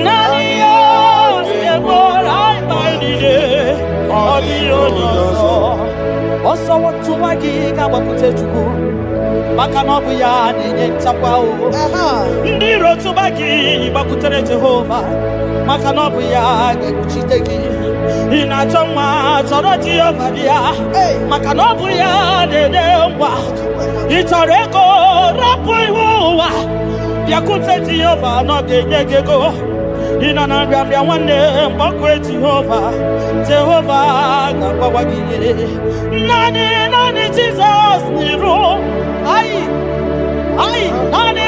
nani agebora ibaidie. Audio nazo, oso watu wagi kabakute chuku. maka na ọ bụ ya na-enye nchekwa o. Ndị iro tụba gị gbakwutere Jehova maka na ọ bụ ya ga-ekpuchite gị. Ị na-achọ nwa chọrọ Jehova bịa maka na ọ bụ ya na-enye ngwa. Ị chọrọ ego rapụ ihu ụwa bịakwute Jehova na ọ ga-enye gị ego. Ị nọ na nrịanrịa nwanne mgbakwe Jehova ga-agbawa gị naanị Jizọs n'iru naanị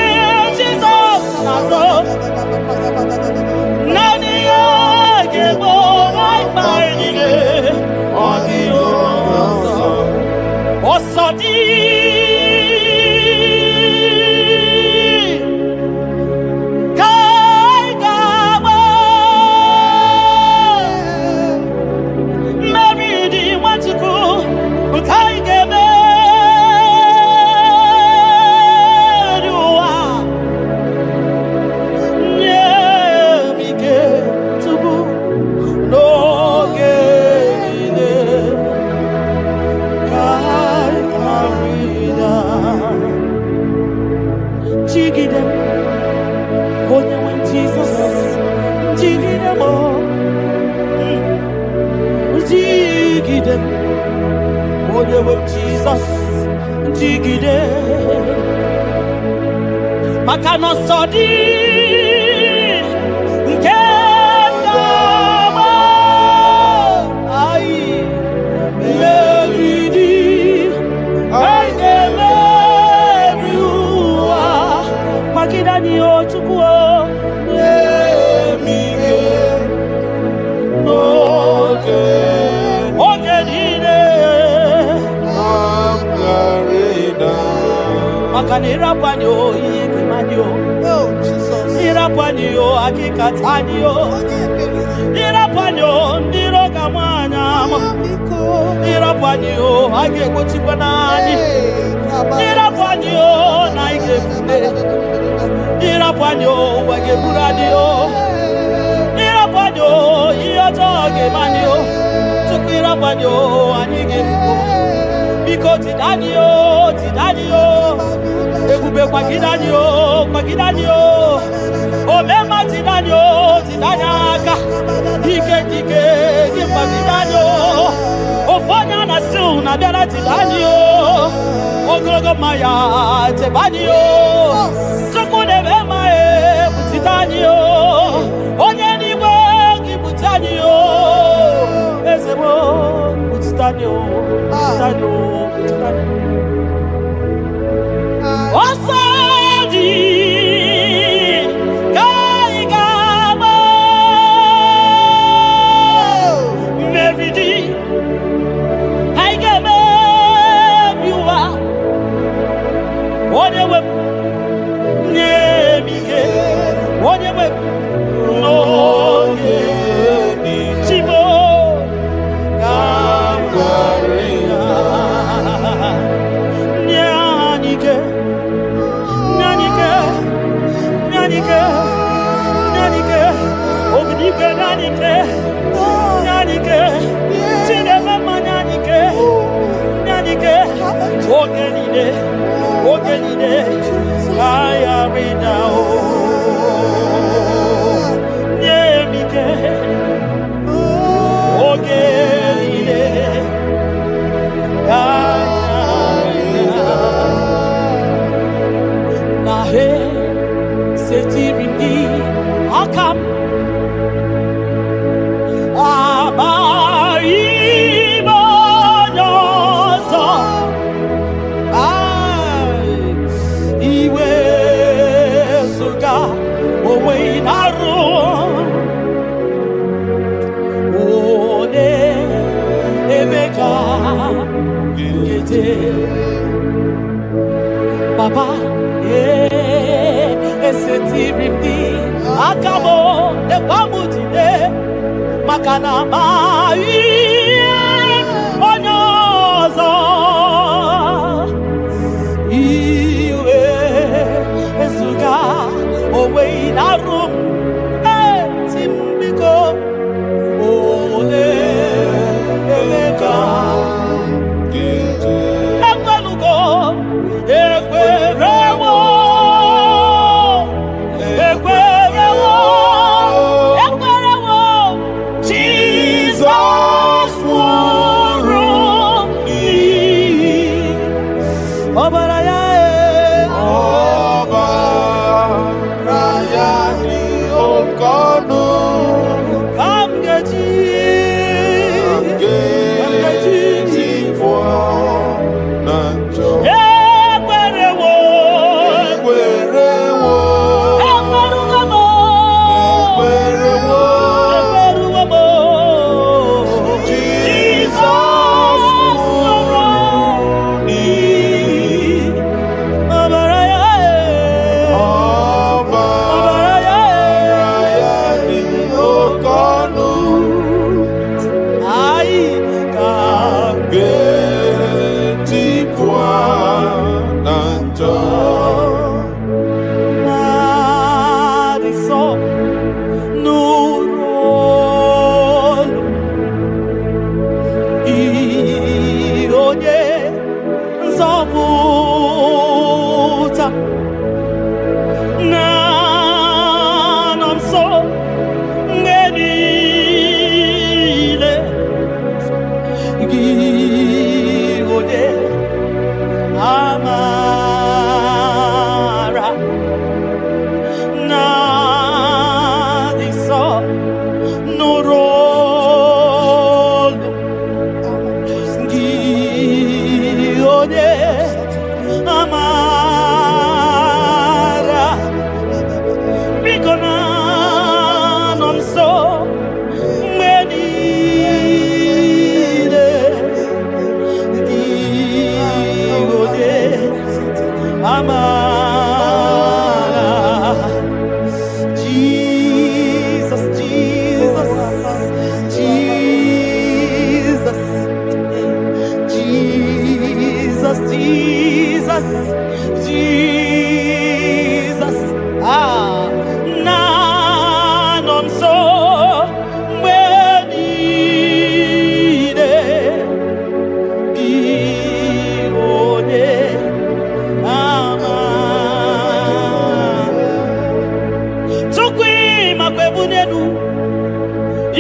Jizọs n'azụ naanị ya ga-egbo mkpa anyị niile ọ dịghị ọsọ dị Jesus, jigide, maka no sodi, nke kama, meridi, meriwa, makida ni ochukuo, mike, Makanirapanyo ikimanyo. Oh Jesus. Irapanyo akikatanyo. Irapanyo ndirogamanya. Irapanyo agekuchipanani. Irapanyo naigefune. Irapanyo wageburadio. Irapanyo iyotogemanyo. Tukirapanyo anigefuko. Because Tidanio, Ebube kwa Gidanio, Omema Tidanio, Tidanyaka, Dike, Gipa Gidanio, Ofonya Nasu, Nabera Tidanio, Ogrogo Maya, Tebanio, Sokune Bema, Tidanio, Onyaniwe, Gibutanio, Ezebo, Tidanio. Osadi Kaigama Meridi Haigame Biwa Odewe Nemige Odewe No Chibo Ogenide, Kaya Rida, Nemike, Ogenide, Kaya Rida, Nahe, Setirindi, Akam, Papa, esetirindi akabo de bamutide makana mai onyozo iwe esuga owe inarum timbiko ole emeka ekwelugo ekwe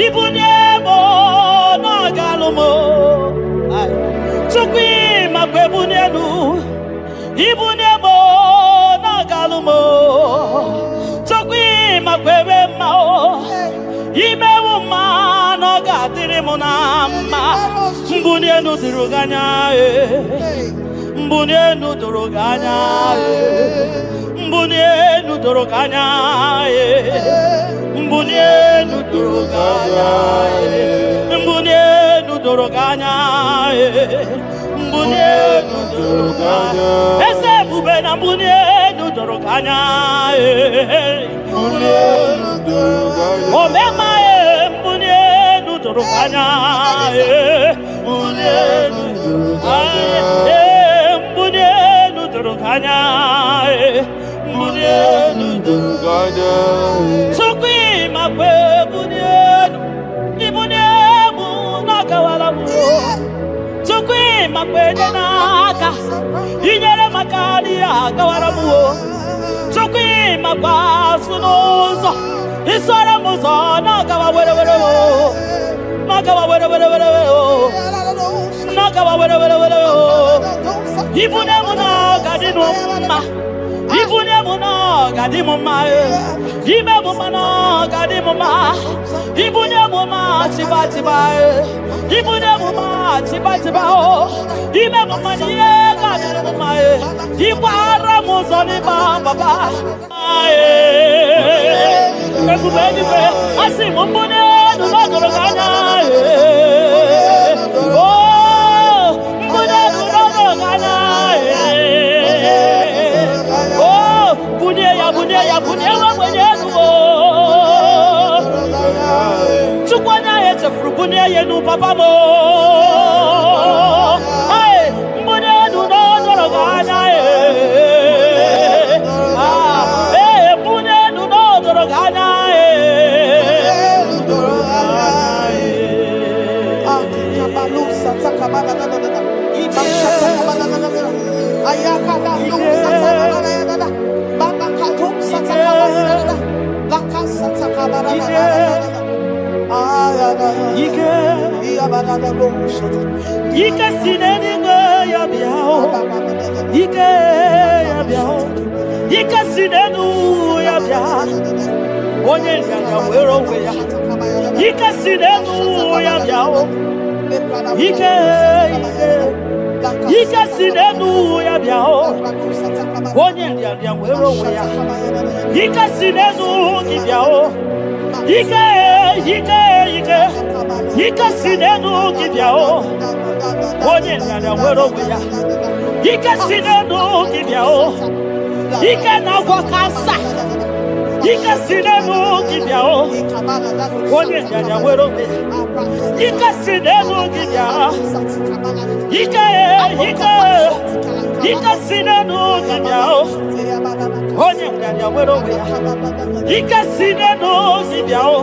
Ibuniemo na galumo. Tukwi makwebunenu. Ibuniemo na galumo. Tukwi makwebemao. Imewu ma no gadiri munama. Mbunienu diruganya. Mbunienu duruganya. Mbunienu duruganya. Mbunienu duruganya. Mbunienu duruganya. Mbunienu duruganya. Ese bubena mbunienu duruganya. Mbunienu duruganya. Omema mbunienu duruganya. Mbunienu duruganya. Mbunienu duruganya. Mbunienu duruganya. Sukwi makwe mbunienu. Ibuniemu nakawala mu. Sukwi makwe naka. Inyere makali akawala mu. Sukwi makwa sunuzo. Isara muzo nakawa were were wo. Nakawa were were were wo. Nakawa were were were wo. Ibuniemu nakadinu ma. Ibuniemu nakadimu ma. Ibuniemu nakadimu ma. Ibuniemu ma tiba tiba. Ibuniemu ma tiba tiba o. Ibuniemu ma niye kadimu ma. Ibara muzoni ba baba. Ekubeni pe asimu mbunienu nakadoganya. Oh, mbunienu nakadoganya. Oh, bunia wa mbunienu. Chukwana ete frubunia yenu papa mo. Hey, mbunienu nakadoganya. Hey, mbunienu nakadoganya. Ike sineni ya biao. Ike ya biao. Ike sinenu ya biao. Onye ya wero we ya. Ike sinenu ya biao. Ike sinenu ya biao. Onye ya wero we ya. Ike sinenu ki biao. Ike sinenu ki biao. Onye ya wero we ya. Ike sinenu ki biao. Ike na wakasa. Ike sinenu ki biao. Onye ya wero we ya. Ike sinenu ki biao. Ike sinenu ki biao. Onye ya wero we ya. Ike sinenu ki biao.